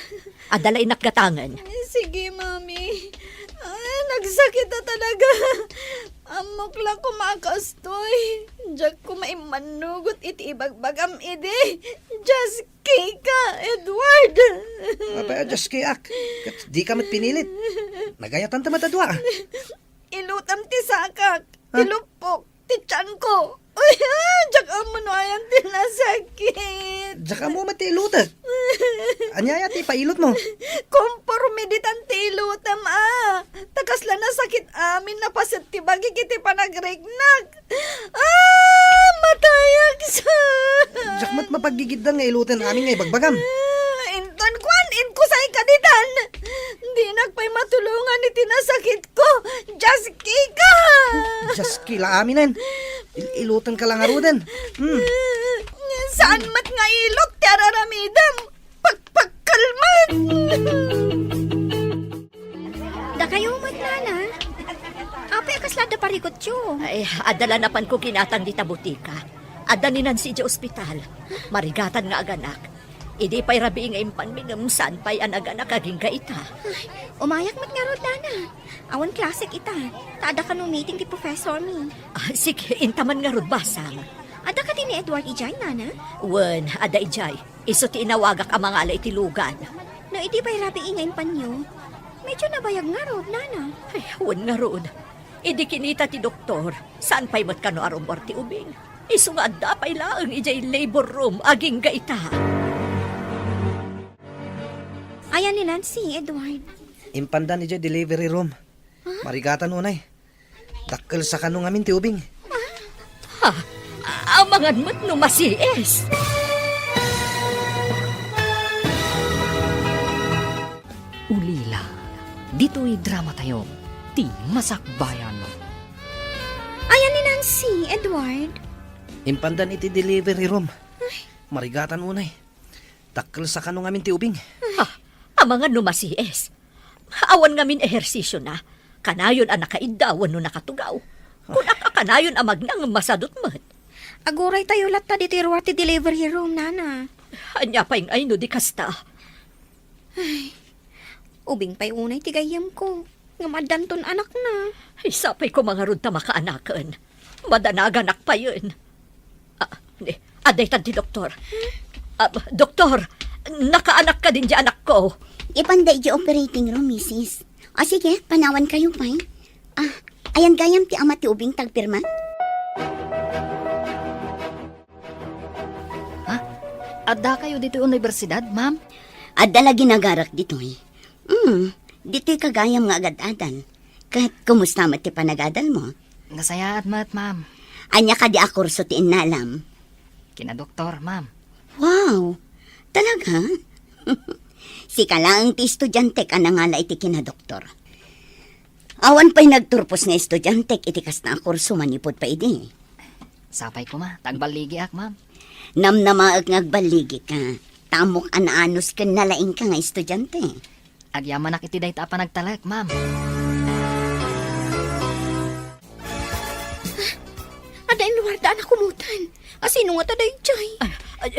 Adalay nakgatangan. Sige, mami. Nagsakit na talaga. Amok lang kumakastoy. Diyak ko maimanugot iti ibagbagam ide. Just ka, Edward. Apay, just kayak. Kat, di ka mat pinilit. Nagayatan ta matadwa. Ilutam ti sakak. Ilupok ti tiyan ko. Uy, diyak mo no ayan tinasakit. Diyan ka mo matilutat. Anyaya ti pailot mo. Kompormiditan ti ilutam Tagasla na sakit amin na pasit ti bagi kiti panagregnak. Matayag sa. Diyan mat mapagigiddan nga ilutan amin nga ibagbagam. Inton kwan, inkusay kaditan. Di nagpay matulungan iti nasakit ko. Just kika. Just kila aminen. Ilutan ka lang arudan. Saan mat nga ilot ti araramidam? Pagpagkalman! Da kayo mat nana. Apay akaslada parikot yo. Ay, adala na pan ko kinatang di tabutika. Adaninan si di ospital. Marigatan nga aganak. Idi pa'y rabi nga impan mingam saan pa'y anaganak aging kaita. Umayak mat nga rod nana. Awan klasik ita. Taada ka no meeting ti professor mi. Sige, intaman nga rod basang. Ada ka din ni Edward Ijay nana. Wen, ada ijay. Iso ti inawagak ang mga alay ti lugan. No iti pa'y rabi ingay panyo. Medyo nabayag nga rod nana. Ay, wen nga rod. Idi kinita ti doktor. Saan pa'y mat kano arumor ti ubing. Iso nga adda pa'y laang ijay labor room aging kaita. Ayan ni Nancy, Edward. Impandan ni delivery room. Marigatan unay. Dakkel sa kanong amin ti ubing. Ha? Amangan mo't no masies. Ulila, dito'y drama tayo. Ti Masakbayan. Ayan ni Nancy, Edward. Impandan iti delivery room. Marigatan unay. Dakkel sa kanong amin ti ubing. Ha? Amangan no masies. Awan ngamin ehersisyo na. Kanayon ang nakaidawan no nakatugaw. Kung akakanayon ang magnang masadot mat. Aguray tayo latta dito yung ti delivery room, nana. Anya pa yung ay no di kasta. Ubing pa'y unay tigayam ko. Nga madanton anak na. Ay sapay ko mga rod ta makaanakan. Madanaganak pa yun. Aday tanti doktor. Doktor, nakaanak ka din di anak ko. Ipanday di operating room, misis. O sige, panawan kayo pa. Ayan gayam ti ama ti ubing tagpirma. Adda kayo dito universidad, ma'am? Adala ginagarak ditoy. Dito'y kagayam nga agad-adan. Kahit kumusta mat ti panagadal mo. Nasayaat mat, ma'am. Anya ka di akurso ti inalam. Kina doktor, ma'am. Wow! Talaga? Sika lang ti estudyante ka na nga la iti kinadoktor. Awan pa'y nagturpos nga estudyante iti kas na akurso manipod pa idi. Sapay ko ma, tagbaligi ak, ma'am. Namnamaag ngagbaligi ka. Tamok anaanos ka nalaing ka nga estudyante. Agyaman nak iti dayta pa nagtalak, ma'am. Ada yung luar daan ako mutan. Asino nga taday, Chay?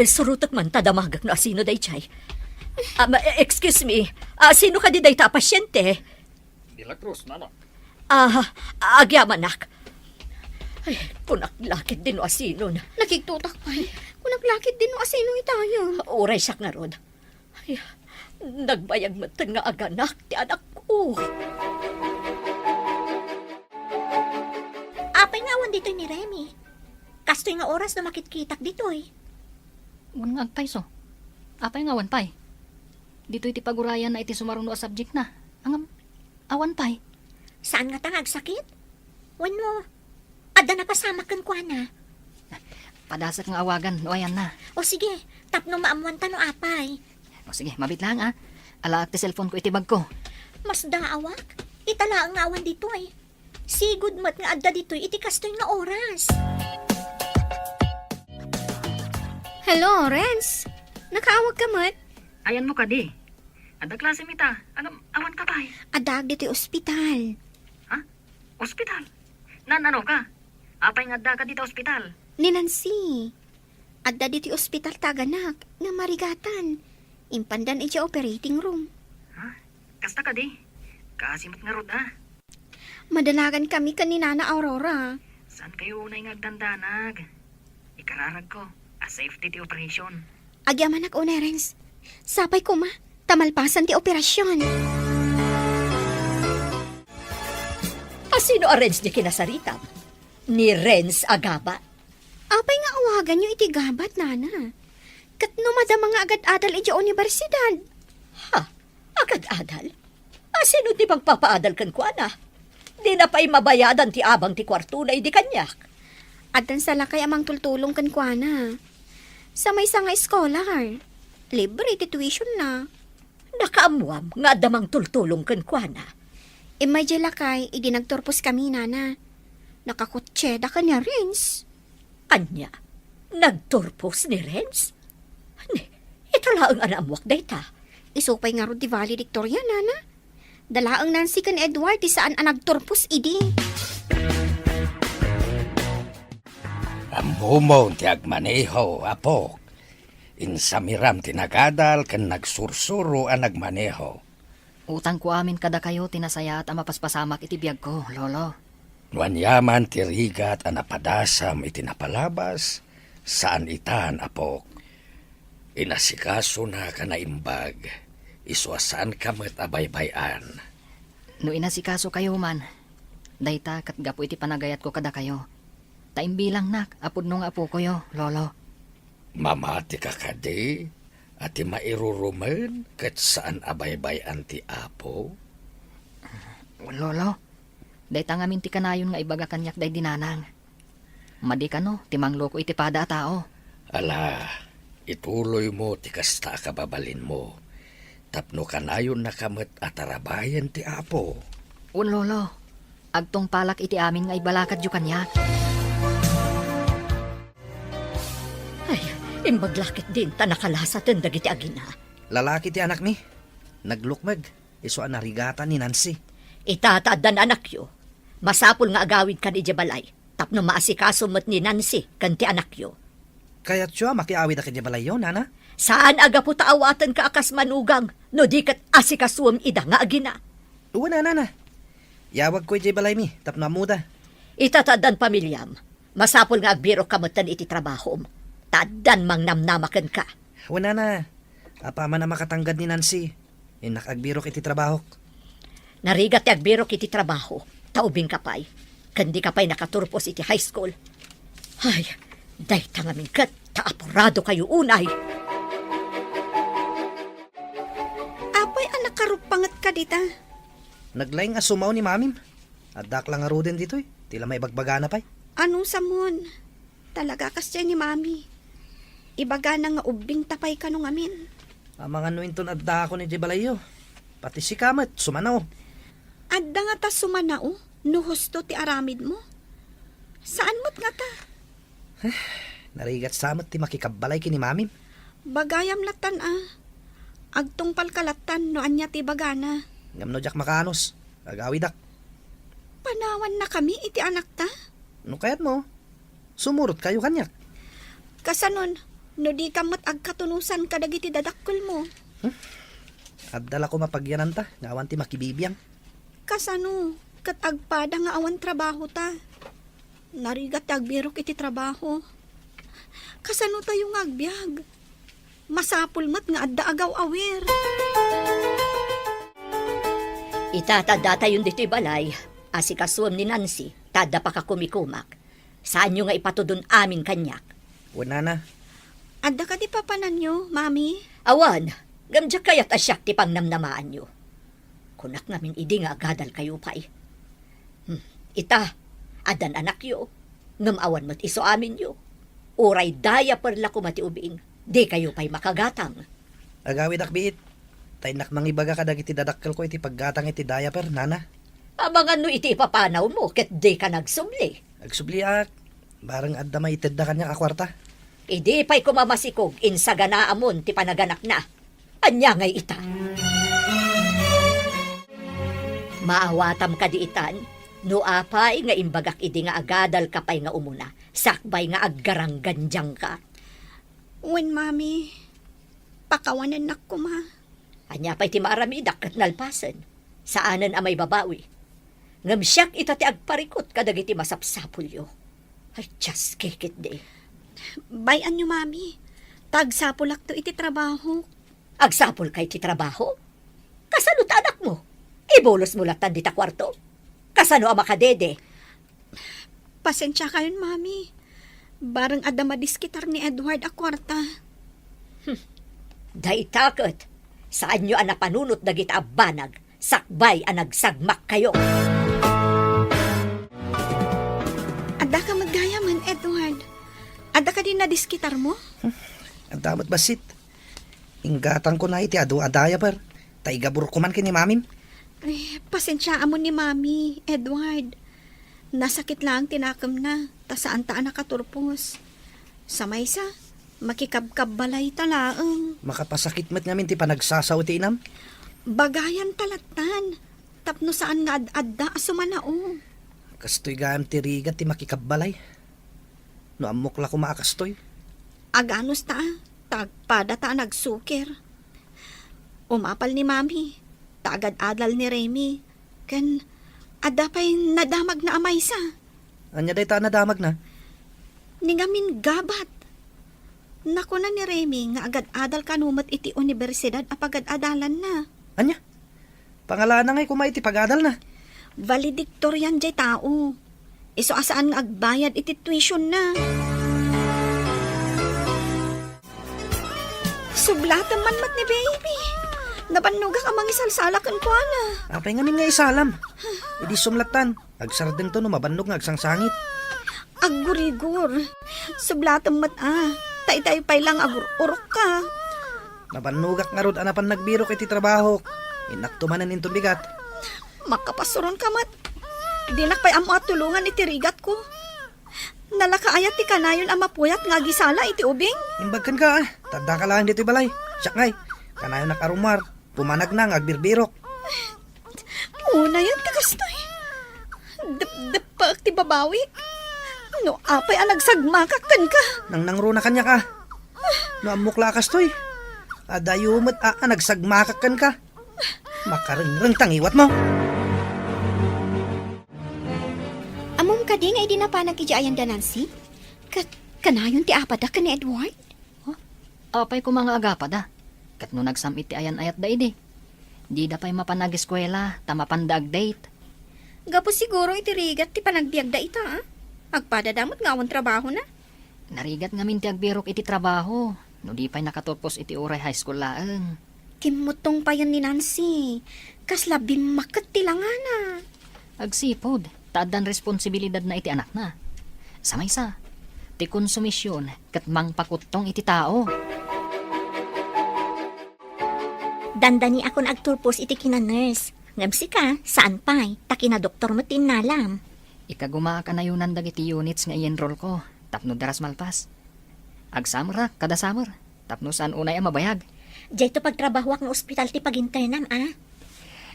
Surutot man tadamagak no asino day chay. Excuse me, sino ka di day ta pasyente? Milagros, nana. Agyaman nak. Ay, kunaklakit din no asino na. Nakiktutak pa. Kung naglakit din no asino itayon. Oray siyak na rod. Ay, nagbayag matan nga aganak ti anak ko. Apay nga awan dito ni Remy. Kastoy nga oras na makitkitak dito eh. Wan nga agpay so. Apay nga awan pay. Dito iti pagurayan na iti sumaruno a subject na. Ang awan pay. Saan nga tangag sakit? Wano? Ada na pasama kan kwa na. Padasak nga awagan, no ayan na. O sige, tapno maamuan ta no apay. O sige, mabit lang ah. Alaak ti cellphone ko iti bag ko. Mas daawak. Itala ang awan dito eh. Sigud mat nga adda dito iti kastoy nga oras. Hello, Renz. Nakaawag ka mat? Ayan mo ka di. Ada klase mita. Awan ka pay. Adag dito ospital. Ha? Ospital? Nanano ka? Apay nga adda ka dito ospital. Ni Nancy. Adda dito ospital taganak nga marigatan. Impandan iti operating room. Ha? Kasta ka di. Kaasimot nga rod ah. Madalagan kami kanina na Aurora. Saan kayo unay nga agdandanag? Ikararag ko. A safety ti operation. Agyaman ak una, Renz. Sapay ko ma. Tamalpasan ti operasyon. Sino a Renz di kinasaritam? Ni Renz Agaba? Apay nga awagan nyo iti gabat, nana. Katno madama nga agad-adal iti universidad. Ha? Agad-adal? Sino di bang papaadal kan kwa na? Di na pa'y mabayadan ti abang ti kwarto na idi kanyak. Adan sa lakay amang tultulong kan kwa na. Sa may nga scholar. Libre ti tuition na. Nakaamuam nga damang tultulong kan kwa na. Imay lakay, idinagturpos kami, nana. Nakakutsyeda ka niya, Renz. Anya, Nagturpos ni Renz? Ito lang ang anamwak dayta. Isupay nga ro di valedictorian, nana. Dalaang Nancy kan Edward, di saan ang nagturpos, idi. Ang bumo ti agmaneho, apok. Insamiram tinagadal kan nagsursuro ang nagmaneho. Utang ko amin kada kayo tinasaya at mapaspasamak iti biyag ko, lolo. Nuanyaman ti rigat ang napadasam iti napalabas, saan itan, apok. Inasikaso na ka na imbag, iswasan ka met abaybayan. No inasikaso kayo man, dayta kat gapo iti panagayat ko kada kayo. Taimbilang nak, apod nung apo ko yo, lolo. Mamati ka kadi, at mairurumen kat saan abaybayan ti apo. Lolo, dayta ngamin ti kanayon nga ibaga kanyak day dinanang. Madi ka no, timang loko iti pada a tao. Ala, ituloy mo ti kasta kababalin mo. Tapno kanayon na kamet atarabayan ti apo. Lolo, agtong palak iti amin nga ibalakad yu kanyak. Ay, imbaglakit din ta nakalasatan dagiti agina. Lalaki ti anak mi. Naglukmeg. Iso ang narigatan ni Nancy. Itataadan anak yo. Masapul nga agawid kan ijabalay. Tapno maasikaso mo't ni Nancy kan ti anak yo. Kaya't siya makiawid na kadybalay yun, nana? Saan aga po taawatan ka akas manugang no di kat asikasuam ida nga agina. Uwa na, nana. Yawag ko ijabalay mi. Tapno amuda. Itataadan pamilyam. Masapul nga agbiro kamutan iti trabahom. Tadan mang namnamakan ka. Uwa na. Apa man na makatanggad ni Nancy. Inakagbiro iti trabaho. Narigat ti agbiro kiti trabaho. Taubing kapay. Kandi kapay nakaturpos iti high school. Ay, day tangamin kat. Taapurado kayo unay. Apay anak karupangat ka dita. Naglaing asumaw ni mamim. Adak lang nga din dito eh. Tila may bagbagana pa'y. Anong samon? Talaga kasya ni mami. Ibaga na nga ubing tapay ka nung amin. Ang mga nuinton adda ako ni Jibalayo. Pati si Kamat, sumanaw. Adda nga ta sumanao, no husto ti aramid mo. Saan mo't nga ta? Narigat samot ti makikabalay kini mamim. Bagayam latan Agtong palkalatan no anya ti bagana. Ngamno jak makanos. Agawidak. Panawan na kami iti anak ta. No kayat mo? Sumurot kayo kanyak. Kasanon, no di kamot agkatunusan kadagiti dadakkel mo. Addala ko mapagyanan ta. Ngawan ti makibibiyang. Kasano, kat agpada nga awan trabaho ta. Narigat ti agbirok iti trabaho. Kasano tayo nga agbyag? Masapul mat nga adda agaw awer. Itatada tayo dito balay. Asikasuam ni Nancy. Tada pa ka kumikumak. Saan nyo nga ipatudon amin kanyak? Wala na. Adda ka di papanan nyo, mami? Awan, gamdya kaya't asyak ti pangnamnamaan nyo. Kunak namin idi nga agadal kayo pa'y. Ita, adan anak yo. Ngamawan mo't iso amin yo. Uray daya perla ko mati ubing. Di kayo pa'y makagatang. Agawid akbiit. Taynak mangibaga kadagiti dadakkel ko iti paggatang iti diaper, nana. Abangan no iti ipapanaw mo ket di ka nagsumli. Agsubliak. Barang adda maited na kanya akwarta. Idi pa'y kumamasikog insagana amon ti panaganak na. Anya ngay ita. Maawatam ka di itan, no apay nga imbagak idi nga agadal kapay nga umuna, sakbay nga aggarangganjang ka. Wen, mami. Pakawanan na ko, ma. Anya pa'y ti maaramidak kat nalpasan, saanan amay babawi. Ngamsyak ita ti agparikot kadagiti masapsapulyo. Ay, just kikit di. Bayan nyo, mami. Tagsapulak to iti trabaho. Agsapul kay ti trabaho? Kasano ta anak mo? Ibolos mo latan di ta kwarto. Kasano ang makadede? Pasensya kayon, mami. Barang adda madiskitar ni Edward a kwarta. Day takot. Saan nyo ang napanunot dagita abanag? Sakbay ang nagsagmak kayo. Adda ka maggayaman, Edward. Adda ka din na diskitar mo? Ang damot basit. Inggatang ko na iti adu adaya per. Taigabur ko man kini mamim. Ay, pasensya mo ni mami, Edward. Nasakit lang tinakam na. Ta saan ta nakaturpos. Sa maysa, makikabkabbalay talaang. Makapasakit met ngamin ti panagsasaw ti inam. Bagayan talatan. Tapno saan nga ad-adda sumanao. Kastoy gayam ti rigat ti makikabbalay. No amok la ko maakastoy. Aganos ta, tagpada ta nagsukir. Umapal ni Mami, tagad-adal ni Remy. Ken, adda pa'y nadamag na amay sa. Anya day ta nadamag na. Ningamin gabat. Naku na ni Remy nga agad-adal kanumat iti universidad apagad-adalan na. Anya? Pangalanan ngay kumay ti pagadal na. Valedictorian jay tao. Iso asaan nga agbayad iti tuition na. Sublatan man mat ni baby. Nabanugak ang mga isalsalakan ko na. Apay ngamin nga isalam. Idi sumlatan. Agsardeng to no mabannog nga agsangsangit. Agurigur. Sublatan mat Tay-tay pay lang agururok ka. Nabanugak nga rod anapan nagbirok iti trabaho. Inaktumanan into bigat. Makapasuron ka mat. Dinak pa'y amo at tulungan iti rigat ko. Nalakaayat ti kanayon ang mapuyat nga gisala iti ubing. Imbagkan ka Tadda ka lang dito balay. Siyak ngay. Kanayon nakarumar. Pumanag na nga agbirbirok. Una yan kagastoy. Dap-dapak ti babawi. No, apay ang nagsagmakakan ka. Nang nangruna kanya ka. No amukla kastoy. Adayumot nagsagmakakan ka. Makarengreng tangiwat mo. Amom ka di nga idi na pa nagkijaayan da Nancy? Kanayon ti apada ka ni Edward? Apay ko mga agapad Kat no nagsamit ti ayan ayat da idi. Di da pa'y mapanag-eskwela, tamapandag date. Gapo siguro iti rigat ti panagbiag da ita, Agpadadamot nga awan trabaho na. Narigat nga min ti agbirok iti trabaho. No di pa'y nakatapos iti uray high school laeng. Kimutong pa yan ni Nancy. Kaslabing makat ti langana. Agsipod, taadan responsibilidad na iti anak na. Samaysa, ti konsumisyon kat mangpakutong iti tao. Dandani akon agturpos iti kina-nurse. Ngabsi ka, saan pa'y? Takina doktor mo tinalam. Ikaguma ka na yunan dagiti units nga i-enroll ko. Tapno daras malpas. Agsamra, kada summer. Tapno saan unay mabayag. Diyay to pagtrabahwak ng ospital ti pag-internam,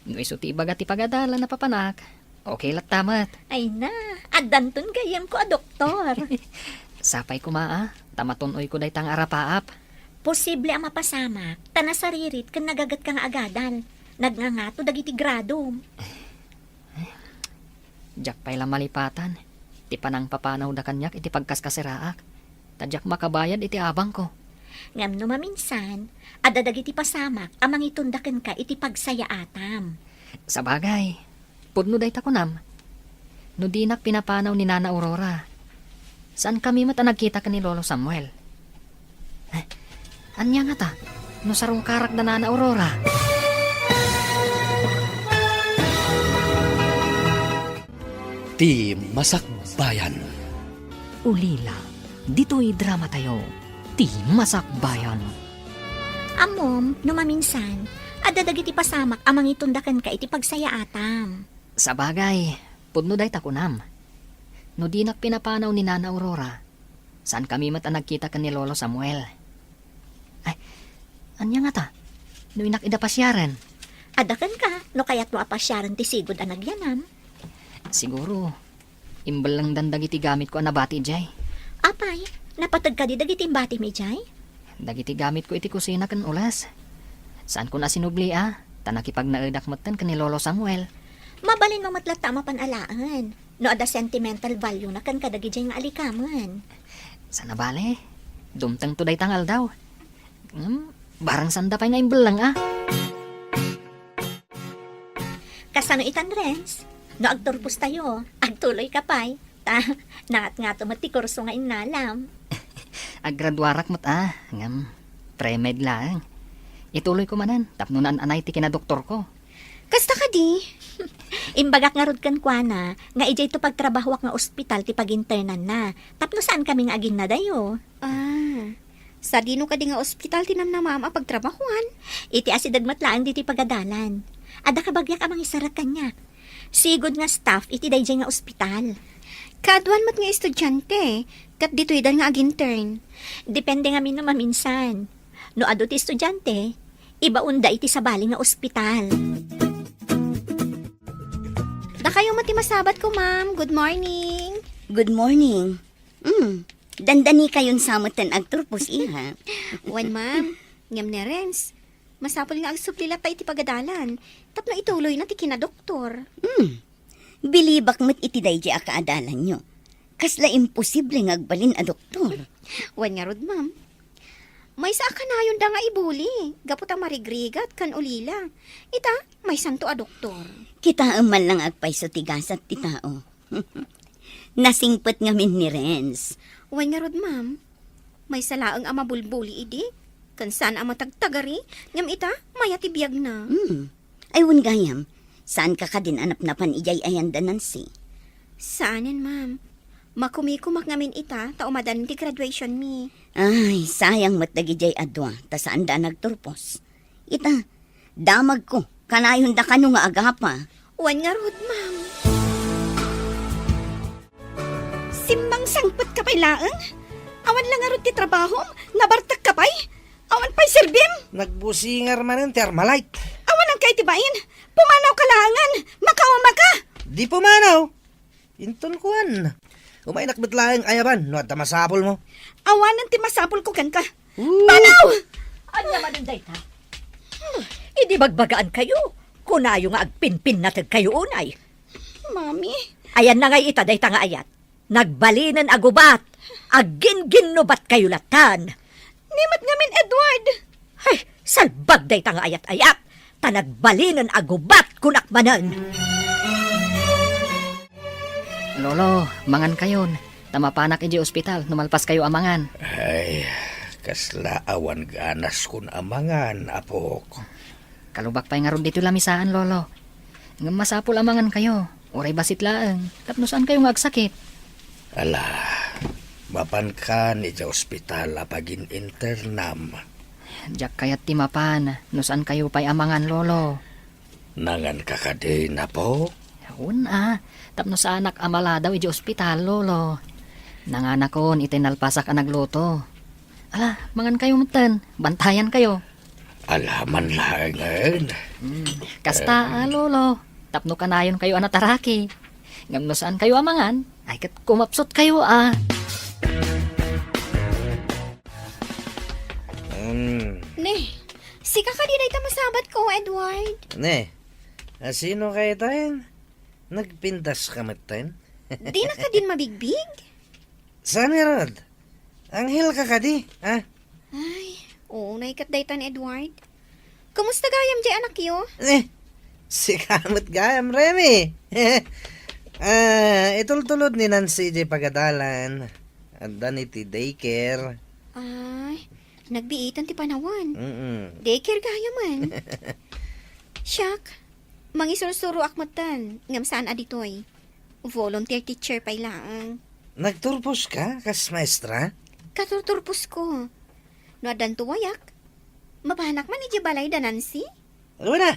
No iso ti ibaga ti pagadala na papanak. Okay lat tamat. Ay na, adanton gayam ko doktor. Sapay kuma tamatunoy ko day tang arapaap. Posible ang mapasama. Tana saririt kan nagagat kang agadan. Nagngangato dagiti grado. Diyak pa'y lang malipatan. Ti panang papanaw da kanyak iti pagkaskasiraak. Tadyak makabayad iti abang ko. Ngam no maminsan, ada dagiti pasamak amang itundakan ka iti pagsaya atam. Sa bagay, pudno day takunam. No dinak pinapanaw ni Nana Aurora. Saan kami mata nagkita ka ni Lolo Samuel? Anya nga ta? No sarong karak na Nana Aurora. Ti Masakbayan. Ulila, dito'y drama tayo. Ti Masakbayan. Amom, no maminsan, ada dagiti pasamak amang itundakan ka iti pagsaya atam. Sa bagay, pudno day takunam. No dinak pinapanaw ni Nana Aurora. Saan kami mata nagkita ka ni Lolo Samuel? Ay, anya nga ta? No inak idapasyaran. Adakan ka, no kaya't mo apasyaran ti sigod ang nagyanam. Siguro, imbal lang dandag iti gamit ko anabati jay. Apay, napatag ka di dagiti bati mi jay? Dagiti gamit ko iti kusina kan ulas. Saan ko na sinubli tanakipag naedakmatan ka ni Lolo Samuel. Mabalin mo matlat tama panalaan. No ada sentimental value na kan kadagi jay nga alikaman. Sana bale, dumtang to day tangal daw. Barang sanda pa nga imbelang Kasano itan Renz? No agturpos tayo, agtuloy ka pa'y. Naat nga to mati kurso nga inalam. Aggraduarak mo't ngam, pre-med lang. Ituloy ko manan, tapno na anay ti kinadoktor ko. Kasta ka di? Imbagak nga rod kan kuana, nga ijay to pagtrabahwak nga ospital ti pag-internan na. Tapno saan kaming agin na dayo? Sa dino ka di nga ospital tinamnamam ang pagtrabahuan. Iti asidag matlaan di ti pagadalan. Ada kabagyak amang isarat kanya. Sigod nga staff iti dayjay nga ospital. Kaadwan mat nga estudyante. Kat dito'y dal nga agintern. Depende nga min naman minsan. No ado ti estudyante, ibaunda iti sa bali nga ospital. Da kayo mati masabat ko, ma'am. Good morning. Good morning. Dandani kayon samutan agturpos iha. Wan, ma'am. Ngam ni Renz. Masapol nga agsuplila tayo iti pagadalan. Tapno ituloy na ti kinadoktor. Bilibak mo't itiday di akaadalan nyo. Kasla imposible nga agbalin a doktor. Wan nga rod, ma'am. May sa akanayon da nga ibuli. Gapot ang marigrigat kan ulila. Ita, may santo a doktor. Kita man lang agpayso tigasat ti tao. Nasingpet nga min ni Renz. Wan nga rod, ma'am. May salaang ama bulbuli idi. Kan saan ama tagtagari. Ngam ita, maya tibiyag na. Aywan gayam, saan ka din anap na pan ijay ayanda Nancy? Saanin, ma'am? Makumikumak ngamin ita, taumadan ti graduation mi. Ay, sayang mo't nagijay adwa, ta saan da nagturpos. Ita, damag ko, kanayon da kano nga agapa. Wan nga rod, ma'am. Simbang sangpot ka pa'y laang? Awan lang nga ron ti trabaho, nabartak ka pa'y? Awan pa'y sirbim? Nagbusingar man ang Thermalite. Awan ang kay tibain? Pumanaw ka langan, makawama ka! Di pumanaw. Inton kuan. Umay nakbetlaeng ayaban, no at masapol mo. Awan ang timasapol ko kan ka. Ooh. Panaw! Anya maninday ta? Idi bagbagaan kayo. Kunayo nga agpinpin natag kayo unay. Mami, Ayan na nga ita day nga ayat. Nagbalinan agubat. Agin-ginubat kayo latan. nimat ngamin Edward. Ay, salbag day nga ayat-ayat. Tanagbalinan agubat kunakmanan. Lolo, mangan kayon. Tamapanak iji ospital, numalpas kayo amangan. Ay, kasla awan ganas kun amangan, apok. Kalubak pa'y nga ron dito lamisaan, lolo. Ngam masapul amangan kayo. Oray basit laang. Tapno saan kayo ngagsakit? Ala, mapan ka ni sa ospital apagin internam. Diyak kayat timapan. No saan kayo pa'y amangan, lolo? Nangan ka ka din, apok. Yun tapno sa anak amala daw iji ospital, lolo. Nanganakon itinalpasak ang nagluto. Ala, mangan kayo mutan. Bantayan kayo. Alaman langan. Kasta, lolo. Tapno kanayon kayo anataraki. Ngam no saan kayo amangan, ay kat kumapsot kayo, Ne, sika ka di ta masabat ko, Edward. Ne, sino kayo tayo? Nagpintas ka matayin? Di na ka din mabigbig? Saan nga rod? Anghel ka di, ha? Ay, oo, naikat daytan, Edward. Kumusta gayam di anak yo? Si kamot gayam, Remy. Itultulod ni Nancy di pagadalan. Anda ni ti daycare. Ay, nagbiitan ti panawan. Mm-mm. Daycare gaya man. Siyak, mangisurusuro akmatan. Ngam saan aditoy? Volunteer teacher pa'y laang. Nagturpos ka, kas maestra? Katurturpos ko. No adan tuwayak. Mabanak man iji balay da Nancy? Ano na?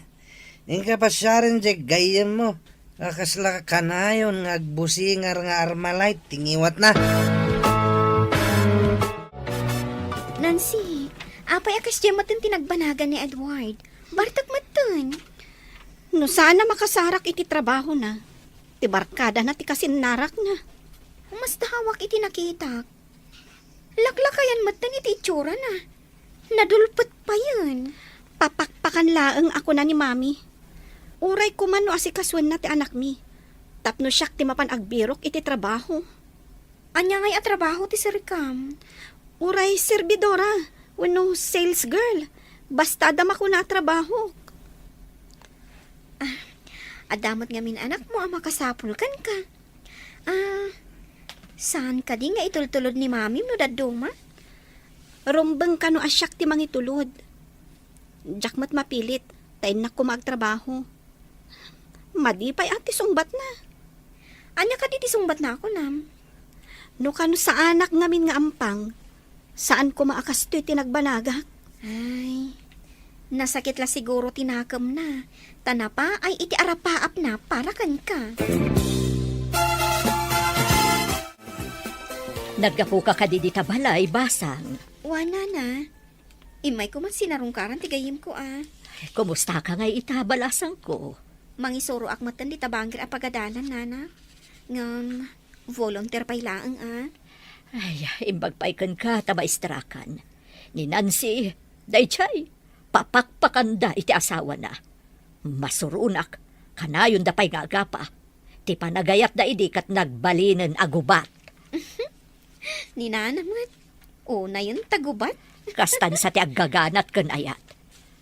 Ingka pa siya rin di gayam mo. Kasla kanayon nga agbusingar nga Armalite. Tingiwat na. Nancy, apay akas dyan matun tinagbanagan ni Edward. Bartak matun. No sana makasarak iti trabaho na. Ti barkada na ti kasinarak na. Mas dahawak iti nakitak. Laklakayan matun iti itsura na. Nadulpot pa yun. Papakpakan laeng ako na ni mami. Uray kumano asikaswan na ti anak mi. Tapno siyak ti mapan agbirok iti trabaho. Anya ngay at trabaho ti Sir Cam. Uray servidora, wano sales girl. Basta dama ko na trabaho. Adamot nga min anak mo ang makasapul kan ka. Saan ka di nga itultulod ni mami mo daduma? Rumbeng kano asyak ti mangitulod. Jakmat mapilit, tayo na kumagtrabaho. Madipay ati sungbat na. Anya ka di sungbat na ako nam. No kano sa anak ngamin nga ampang, saan ko maakastoy tinagbanagak? Ay, nasakit la siguro tinakam na. Tanapa ay iti arapaap na para kan ka. Naggapo ka kadidita balay, basang. Wana na. Imay ko man sinarungkaran tigayim ko Kumusta ka ngay itabalasang ko? Mangisoro akmatan di tabangir a pagadalan nana. Ngam, volunteer pa ilaang Ay, imbagpaikan ka tabaistrakan. Ni Nancy, daychay, papakpakanda iti asawa na. Masurunak, kanayon da pa'y gagapa. Ti panagayat da idi kat nagbalinen agubat. Ni nana mat. O na yun tagubat. Kastan sa ti aggaganat kan ayat.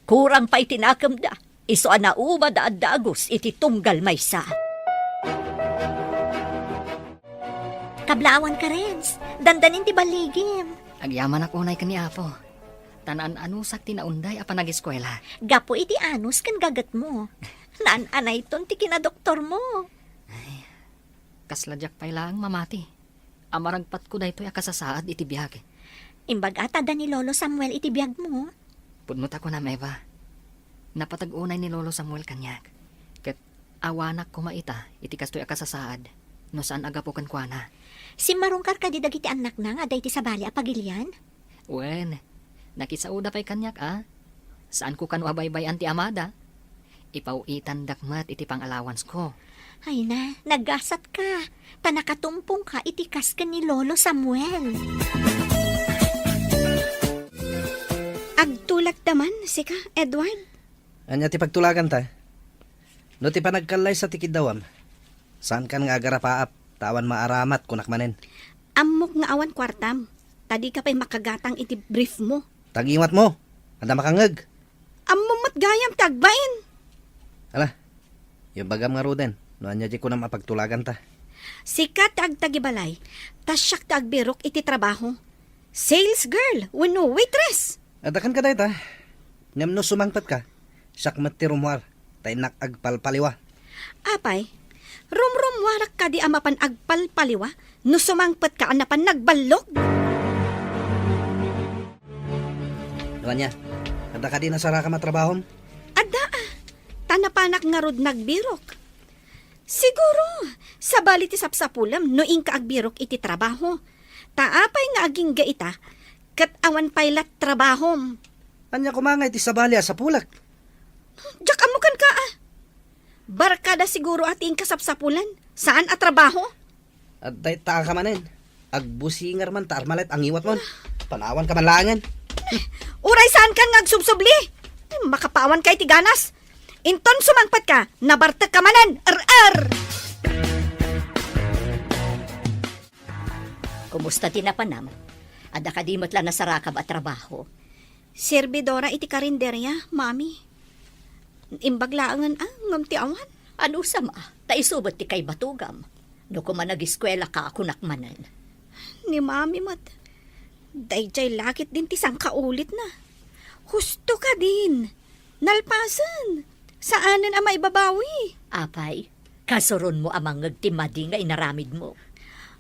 Kurang pa'y tinakam da. Iso ana uma da adagos iti tunggal maysa. Kablawan ka, Renz. Dandanin ti baligim. Agyaman ako unay kani Apo. Tanan anusak tinaunday apa nag-eskwela. Gapo iti anus kan gagat mo. Naan-anay ton ti kinadoktor mo. Kasladyak pa ilang mamati. Amaragpat ko daytoy akasasaad iti biyag. Imbag atada ni Lolo Samuel iti biyag mo. Pudnot ako na Eva. Napatag-unay ni Lolo Samuel kanyak. Ket awanak kumaita iti kastoy akasasaad. No saan aga po kankwana. Si marungkar ka di dagiti anak na nga dayti sa bali a pagilian. Wen, nakisauda pa'y kanyak Saan ko kanwa baybay anti amada? Ipauitan dakmat iti pang-allowance ko. Ay na, naggasat ka. Tanakatumpong ka itikas ka ni Lolo Samuel. Agtulak daman, sika, Edward. Anya ti pagtulagan ta. No ti panagkalay sa tikidawam. Saan kan nga agarapaap, tawan maaramat kunak manen. Amok nga awan kwartam. Tadi ka pa'y makagatang iti brief mo. Tagiwat mo, anda makangag. Ammo matgayam tagbain. Ala, yung bagam nga ruden, no anya di ko na mapagtulagan ta. Sikat ag tagibalay. Tasyak tagbirok iti trabaho. Sales girl, wano waitress. Adakan ka dahi ta. Ngam no sumangpat ka, sakmat ti rumwar, tayo agpalpaliwa. Apay, rum warak ka di amapan agpalpaliwa, no sumangpat ka anapan nagbalog. Naman niya, ada ka di nasara ka matrabahom? Ada tanapanak nga rod nagbirok. Siguro, sa bali ti sapsapulam, no ing kaagbirok iti trabaho. Taapay nga aging gaita, kat awan paylat trabahom. Anya kumangay ti sabali sa pulak. Diyak amukan ka Barkada siguro ating kasapsapulan. Saan at trabaho? At day ta ka manen. Agbusingar man ta armalet ang iwat mon. Panawan ka man langan. Uray saan ka nga agsubsubli? Makapawan kay tiganas. Inton sumangpat ka, nabartek ka manan. Kumusta tinapanam? Ada ka di matla na sarakab at trabaho. Servidora iti karinderya, mami. Imbaglaangan ngamti awan. Ano sama? Taisubot ti kay batugam. No kuman nag-eskwela ka ako nakmanan. Ni mami mat. Dayjay lakit din ti sang kaulit na. Husto ka din. Nalpasan. Saanan ang maibabawi? Apay, kasuron mo amang ngagtimadi nga inaramid mo.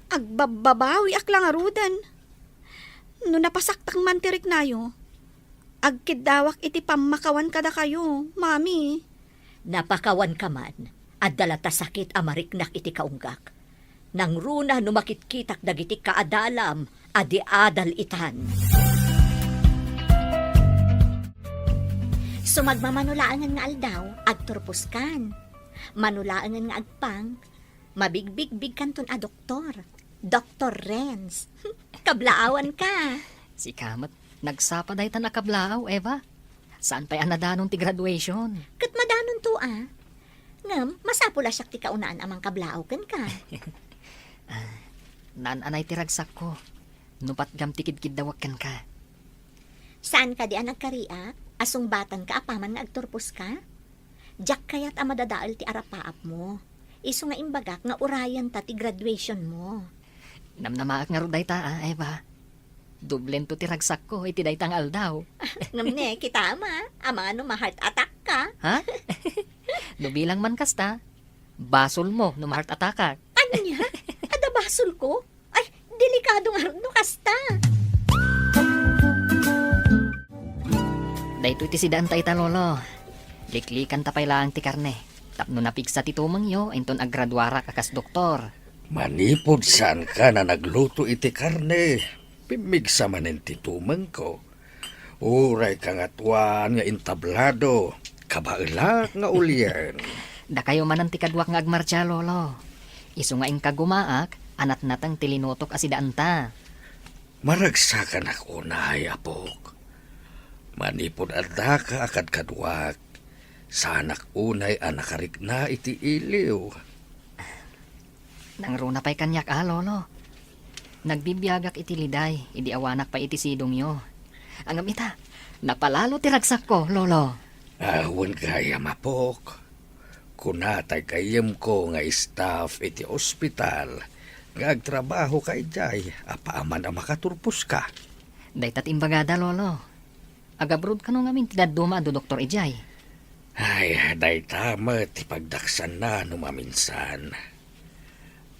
Agbababawi aklang arudan. No napasaktang mantirik nayo, agkidawak iti pamakawan kada kayo, mami. Napakawan ka man, at dalata sakit amariknak iti kaunggak. Nang runa numakitkitak dagiti kaadalam, adi adal itan. Sumagmamanulaan nga aldaw, agturpos kan. Manulaan nga agpang, mabigbig-big kanton a doktor. Dr. Renz. Kablaawan ka. Si Kamat, nagsapaday ta nakablaaw, Eva. Saan pa'y anadanon ti graduation? Kat madanon to Ngam, masapula siya ti kaunaan amang kablaaw kan ka. Naan-anay ti ragsak ko. Nupat gam tikid-kid dawak kan ka. Saan ka di nagkaria? Asong batan ka apaman nga agturpos ka? Diyak kayat amadadaal ti arapaap mo. Iso nga imbagak nga urayan ta ti graduation mo. Namnamaak nga ruday ta, Eva. Dublen to ti ragsak ko, iti day tangal daw. Ngamne, kita ama ano ma-heart attack ka. Ha? Nubilang man kasta. Basol mo, heart attack ka. Ano niya? Ada basol ko? Ay, delikadong arno kasta. Dayto iti sidaan ta Lolo. Liklikan ta pay lang ti karne. Tapno napigsa ti tumang yo, inton aggraduara kakas doktor. Manipod saan ka na nagluto iti karne. Pimig sa manin titumang ko. Uray ka nga tuwan nga intablado. Kabailak nga ulyan. Da kayo man ang tikadwak nga agmarcha, lolo. Isu nga ing kagumaak, anat natang tilinutok asidaanta. Maragsakan ako na apok. Manipod adda ka akad kadwak. Sanak unay anakarik na iti iliw. Nangruna pa'y kanyak lolo. Nagbibiyagak iti liday, idi awanak pa iti sidong yo. Ang amita, napalalo ti ragsak ko, lolo. Awan kaya mapok. Kunatay kayem ko nga staff iti ospital. Nga agtrabaho kay jay, apaaman ang makaturpos ka. Daytat imbagada, lolo. Agabrod ka nung amin tidaduma do Dr. Ijay. Ay, day tama ti pagdaksan na numaminsan.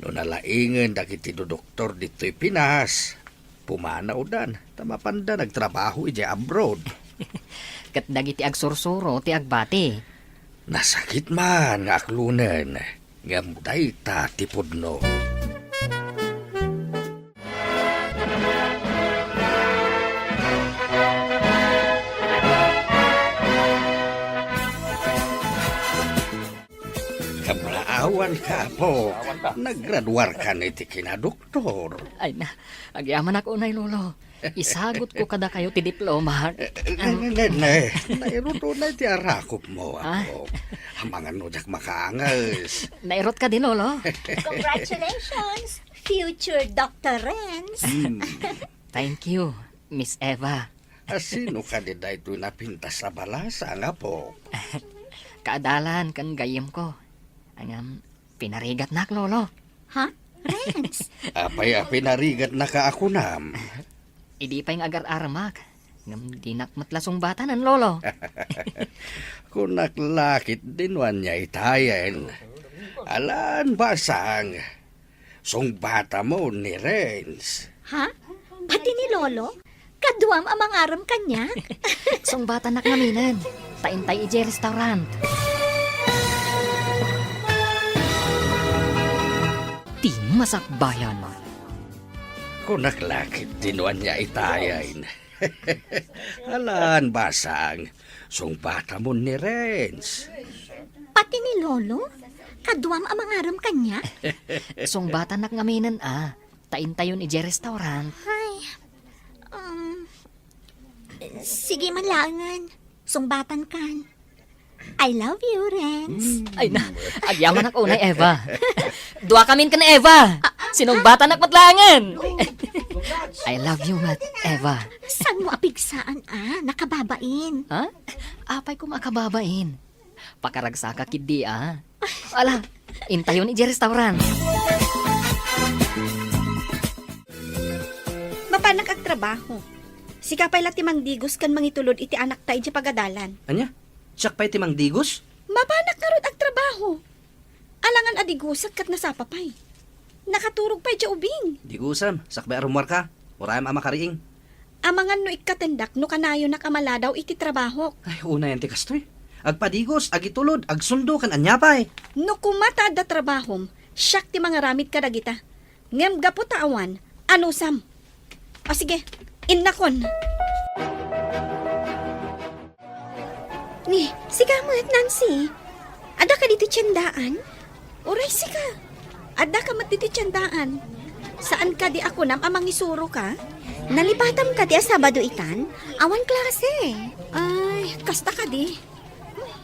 No nalaingan dagiti do doktor dito'y Pinas. Pumanaw dan, tamapanda nagtrabaho iti abroad. Kat dagiti agsursuro ti agbati. Nasakit man nga aklunan, ngamuday ta tipudno. Kablaawan ka po, naggraduar ka na iti kinadoktor. Ay na, agyaman ako unay, lolo. Isagot ko kada kayo ti diploma. Nairuto na iti arakop mo ako. Hamangan no jak makaangas. Nairot ka din, lolo. Congratulations, future Dr. Renz. Thank you, Miss Eva. Sino ka di da ito napintas sa balasa nga po? Kaadalan kan gayem ko. Ang pinarigat nak, lolo. Ha? Renz? Apay narigat na ka ako nam. Idi pa yung agar-aramak. Ngam dinak matlasong batanan, lolo. Kunaklakit dinwan niya itayan. Alan basang. Song bata mo ni Renz. Ha? Pati ni Lolo? Kaduam ang mangaram kanya? Song bata nak naminan. Taintay ije restaurant. Di masakbayan. Kunaklakit dinwan niya itayan. Alan basang. Song bata mo ni Renz. Pati ni Lolo? Kaduam ang mangaram kanya? Song bata nak ngaminan taintayon ije restaurant. Ay, sige manlangan. Sungbatan kan. I love you, Renz. Ay na, agyaman ako unay, Eva. Dua kamin ka na, Eva. Sinong bata nakmatlangan? I love you, Mat, Eva. Saan mo apigsaan, nakababain? Ha? Apay ko makababain. Pakaragsaka kidi, Ala, intayon ije restaurant. Mapanak ag trabaho. Sika pala ti mangdigos kan mangitulod iti anak tayo di pagadalan. Anya? Siyak pa'y timang digos? Mapanak na ron ag trabaho. Alangan adigusag kat nasapapay. Nakaturog pa di ubing. Digusam, sakbay arumwar ka. Urayam ama kariing. Amangan no ikatendak no kanayo nakamaladaw iti trabaho. Ay, una yan ti kastoy. Agpadigos, agitulod, agsundo kan anyapay. No kumata da trabahom, siyak ti mga ramit kadagita. Ngem gapo taawan, anusam. O sige, innakon. Ni, siga mo at Nancy. Ada ka dito tiyandaan? Uray, siga. Ada ka mat dito tiyandaan. Saan ka di ako nam amang isuro ka? Nalipatam ka di Sabado itan? Awan klase. Ay, kasta ka di.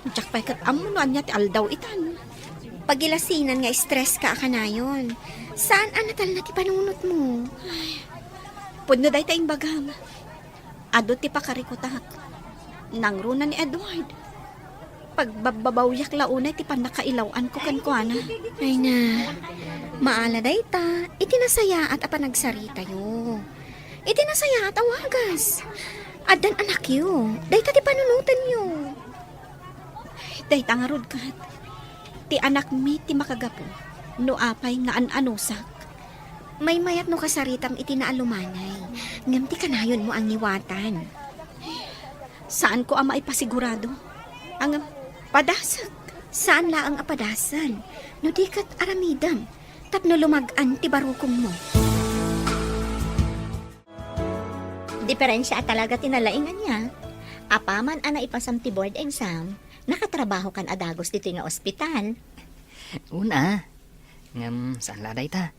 Diyak pa'y kat amunuan niya ti aldaw itan. Pagilasinan nga stress ka akanayon. Saan anatal na ti panunot mo? Pudno day tayong bagam. Ado ti pakarikutak. Nangruna ni Edward. Pagbabawyak launay ti panakailawan ko kan ko ana. Ay na, maala day ta, itinasaya at apanagsarita yo. Itinasaya at awagas. Adan anak yo, day ta ti panunutan yo. Day tangarod kat. Ti anak mi ti makagapo. No apay nga an-anusak. May mayat no kasaritam itinaalumanay. Ngam ti kanayon mo ang niwatan. Saan ko ama ipasigurado? Ang padasag. Saan la ang apadasan? No di kat aramidam. tapno lumagan ti barukong mo. Diferensya talaga tinalaingan niya. Apaman ana ipasam ti board exam, nakatrabaho kan adagos dito nga ospital. Una, saan laday ta?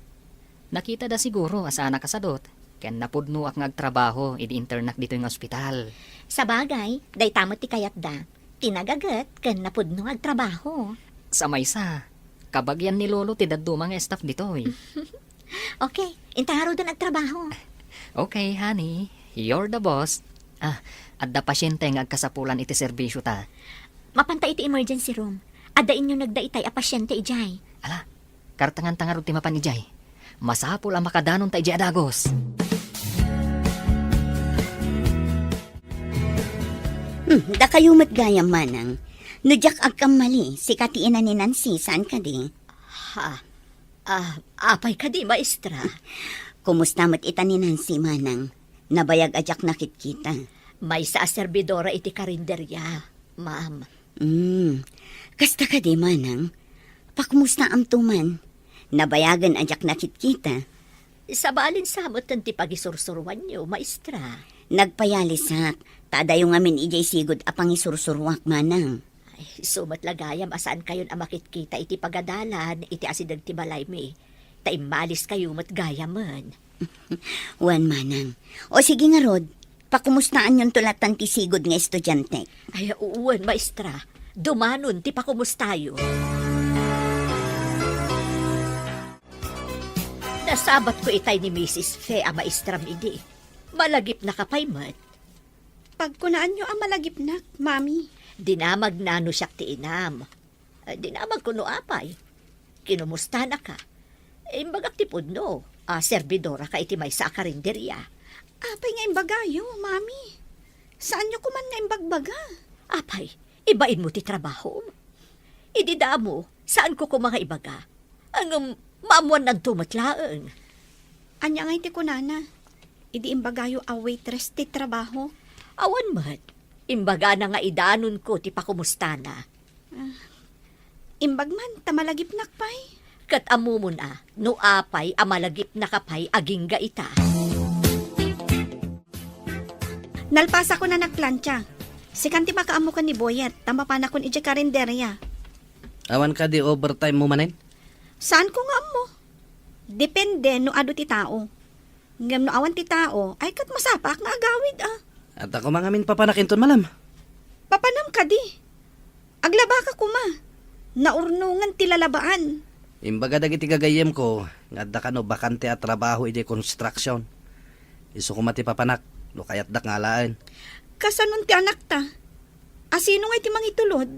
Nakita da siguro asana kasadot. Ken napudno ak ngagtrabaho idi internak dito nga ospital. Sa bagay, day tamot ti kayat da. Tinagagat ken napudno ag trabaho. Sa maysa, kabagyan ni Lolo ti daddo mga staff dito eh. Okay, intaharo doon ag trabaho. Okay, honey. You're the boss. Adda pasyente nga agkasapulan iti serbisyo ta. Mapantay iti emergency room. Ada inyo nagdaitay a pasyente ijay. Ala, kartangan tangarod ti mapan ijay. Masapul ang makadanon ta ijay adagos. Da kayo matgayam manang. Nudyak agkam mali, si katiinan ni Nancy, saan ka di? Apay ka di, maestra. Kumusta mat ita ni Nancy manang? Nabayag ajak nakit kita. May sa serbidora iti karinderya, ma'am. Kasta ka di manang? Pakumusta am tuman? Nabayagan ajak nakit kita. Sa balin samot ti pagisursurwan niyo, maestra. Nagpayalisak, tadayo ngamin ijay sigod apang isursurwak manang. Ay, sumat lagayam asaan kayon amakitkita iti pagadalan, iti asidag ti balay mi. Taimalis kayo matgayaman. Wan manang. O sige nga Rod, pakumustaan yung tulatan ti sigod nga estudyante. Ay, uwan, maestra. Dumanon, ti pakumustayo. Nasabat ko itay ni Mrs. Fe a maestram idi. Malagip na kapaymat. Pagkunaan nyo ang malagip na, Mami. Dinamag na no siyak ti inam. Dinamag ko no apay. Kinumusta na ka. Imbagak ti pudno. Serbidora ka iti may sa karinderya. Apay nga imbagayo, Mami. Saan nyo kuman nga imbagbaga? Apay, ibain mo ti trabaho. Idida mo, saan ko mga ibaga? Ang maamuan ng tumatlaang. Anya nga iti kunana. Idi imbagayo a waitress ti trabaho. Awan mat, imbaga na nga idanon ko ti pakumusta na. Imbagman, tamalagip nakpay. Kat amumon no apay amalagip na kapay aging ga ita. Nalpasa ko na nagplantya. Sikanti makaamo ka ni Boyet, tama pa na kun iti karinderya. Awan ka di overtime mo manin? Saan ko nga mo? Depende no ado ti tao. Ngam no awan ti tao, ay kat masapak nga agawid At ako mangamin papanakinton malam. Papanam ka di. Aglaba ka kuma. Naurnungan ti lalabaan. Imbaga dagiti gagayem ko, nga da kano bakante at trabaho iti construction. Isu ko mati papanak, no kayat dak ngalaan. Kasanon ti anak ta? Asino nga iti mangitulod?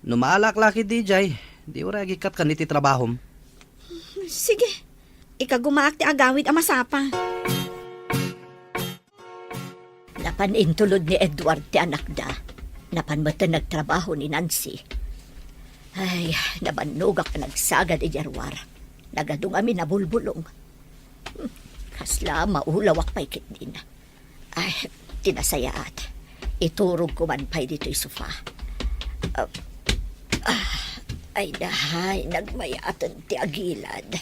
No maalak-laki DJ, di ura gikat kan iti trabahom. Sige, ikagumaak ti agawid a masapa. Napanintulod ni Edward ti anak da. Napanmata nagtrabaho ni Nancy. Ay, nabanugak na nagsagad ijarwar. Nagadong amin na bulbulong. Kasla, maulawak pa'y kit din. Ay, tinasayaat. Iturog ko man pa'y dito'y sofa. Ay, dahay, nagmayatan ti agilad.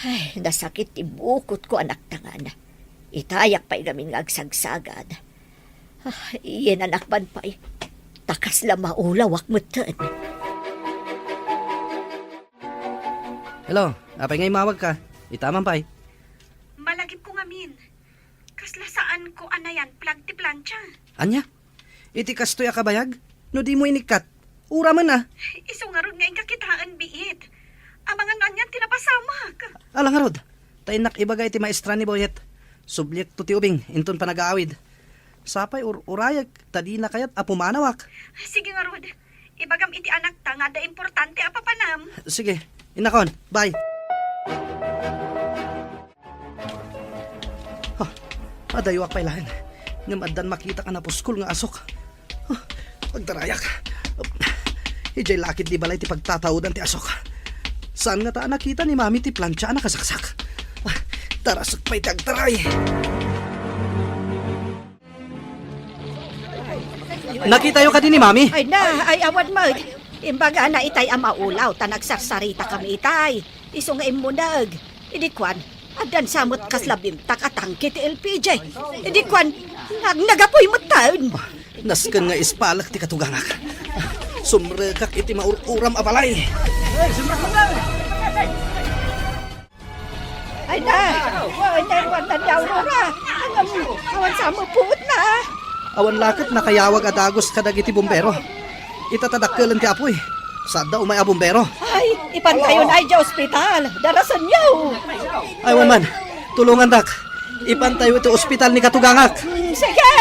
Ay, nasakit ti bukot ko anak tangan. Itayak pa'y gamin ngagsagsagad. Iyan anakban pa'y. Takas la maulawak mutan. Hello, apay ngay mawag ka. Itaman pa'y. Malagip ko nga min. Kasla saan ko anayan plag ti plancha. Anya? Iti kastoy akabayag? No di mo inikat. Ura man na. Iso nga ron nga yung kakitaan biit. Amangan nga niyan tinapasamak. Alang nga rod. Tainak ibagay ti maestra ni Boyet. Subyekto ti ubing, inton pa nag-aawid. Sapay urayag, tadi na kayat apumanawak. Sige nga Rod. Ibagam iti anak ta nga da importante apapanam. Sige, inakon, bye. Adayuak pa'y lahan. Ngamadan makita ka na po school nga asok. Pagdarayak. Ijay lakit di balay ti pagtatawdan ti asok. Saan nga ta nakita ni mami ti plancha na kasaksak? Tarasok pa'y tagtaray. Nakita yung ka din ni mami? Ay na, ay awad mo. Imbaga na itay ang maulaw, ta nagsarsarita kami itay. Iso nga imunag. Idi kwan, adan samot kaslabim takatangkit LPJ. Idi kwan, nagapoy mo taon. Nasken nga ispalak ti katugangak. Sumrekak iti maururam abalay. Ay na, ay na, wala na Aurora. Awan sa mo puot na. Awan lakat nakayawag adagos kadag iti bumbero. Itatadakkelan ti apoy. Sada umay a bumbero. Ay, ipantayon ay di ospital. Darasan niyo. Aywan man, tulungan dak. Ipantayo iti ospital ni katugangak. Sige!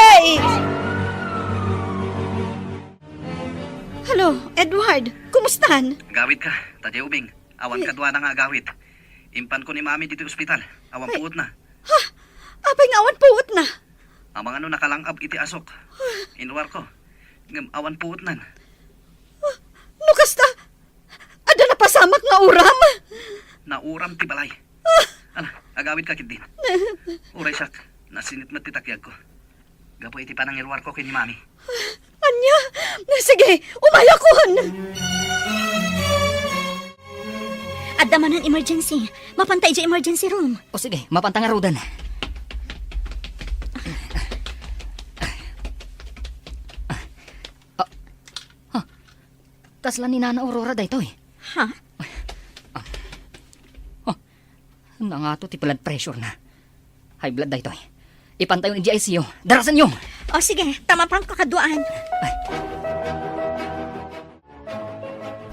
Hello, Edward. Kumustan? Gawit ka, tadya ubing. Awan kadwa na nga gawit. Impan ko ni mami dito ospital. Awan puot na. Apay nga awan puot na. Amang ano nakalangab iti asok. Inwar ko. Ngam awan puot nan. Nukasta, ada na pasamak nga uram. Nauram ti balay. Ala, agawit ka kit din. Uray sak, nasinit mat titakyag ko. Gapo iti panangirwar ko kay ni mami. Anya, sige, umayakon. Adda man ang emergency. Mapantay di emergency room. O sige, mapantang arudan. Tasla ni Nana Aurora daytoy. Ha? Nangato ti blood pressure na. High blood daytoy. Ipantayon ni GICU. Darasan nyo! O sige, tama pang kakaduan.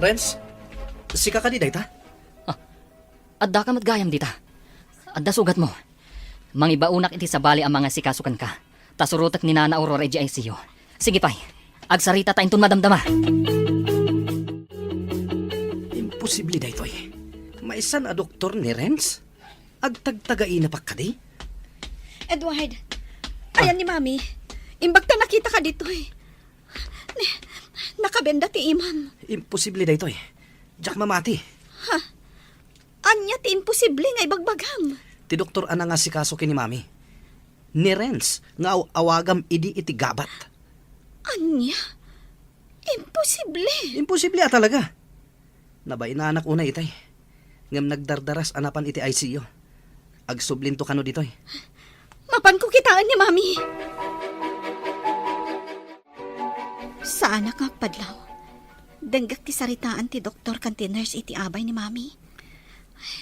Renz, sika ka di dayta? Adda ka matgayam dita. Adda sugat mo. Mangibaunak iti sa bali ang mga sikasukan ka. Tasurutak ni Nana Aurora GICU. Sige pay, agsarita ta intun madamdama. Imposible daytoy. Maisan a doktor ni Renz? Agtagtagain na pakadi? Edward, ayan ni Mami. Imbagta nakita ka dito eh. Nakabenda ti imam. Imposible daytoy. Jak mamati. Anya ti imposible nga ibagbagam. Ti doktor ana nga sikaso kini mami. Ni Renz nga awagam idi iti gabat. Anya? Imposible. Imposible talaga. Nabay na anak una itay. Ngam nagdardaras anapan iti ICU. Agsublinto kano ditoy. Mapan ko kitaan ni Mami. Saan ka padlaw? Denggak ti saritaan ti doktor kanti nurse iti abay ni Mami.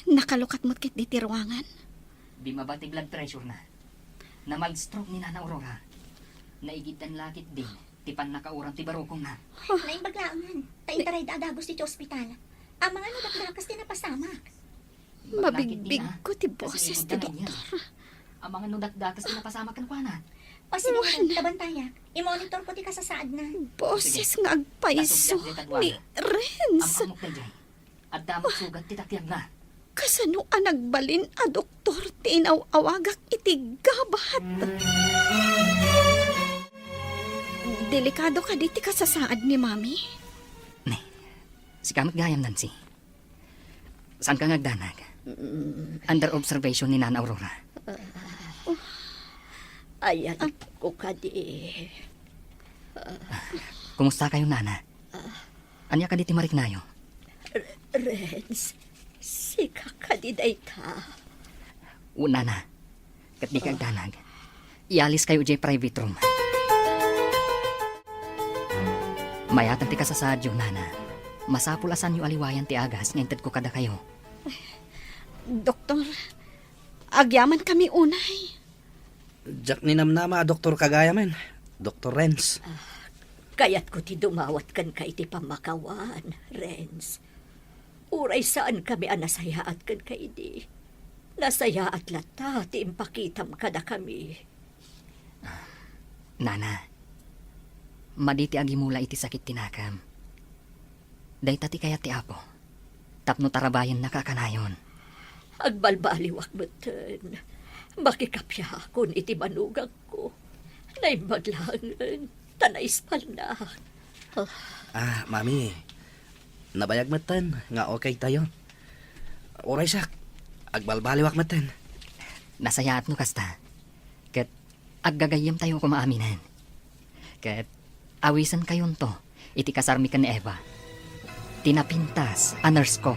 Nakalukat mo't kit di ti ruangan. Di mabati blood pressure na. Na mag-stroke ni Nana Aurora. Naigitan lakit din. Tipan nakauram ti barukong na. Naimbaglaangan. Taintaray da adagos dito ospital. Ang mga nagdakas din na pasamak. Mabigbig ko ti boses ti doktor. Ang mga nudat-datas na pasama kan kuana. O sige, tabantaya. I-monitor ko ti kasasaad na. Boses nga agpaiso ni Renz. Ang pamuk na dyan. At damot sugat titakyag na. Kasano ang nagbalin a doktor ti inaw-awagak iti gabat. Delikado ka di ti kasasaad ni Mami. Si kamot gayam Nancy. Saan ka ngagdanag? Under observation ni Nana Aurora. Ayan ko kadi. Kumusta kayo, Nana? Anya ka di ti mariknayo? Renz, sika kadi dayta. Nana, kat di kagdanag. Ialis kayo dyan private room. Mayatan ti kasasadyo, Nana. Masapulasan yu aliwayan ti agas ngayon ko kada kayo. Doktor, agyaman kami unay. Jak ninamnama doktor kagayaman. Dr. Renz. Kaya't ko ti dumawat kan ka iti pamakawan, Renz. Uray saan kami anasayaat kan ka idi. Nasayaat lata ti impakitam kada kami. Nana, maditi agimula iti sakit tinakam. Dahil tati kaya ti apo. Tapno tarabayan nakakanayon. Agbalbaliwak beten. Makikapya akon iti manugang ko. Naimaglangan. Tanaispal na. Mami. Nabayag matan nga okay tayo. Oray sak. Agbalbaliwak matan. Nasayaat no kasta. Kat aggagayam tayo kumaaminan. Kat awisan kayon to. Iti kasarmi ka ni Eva. Tinapintas a nurse ko.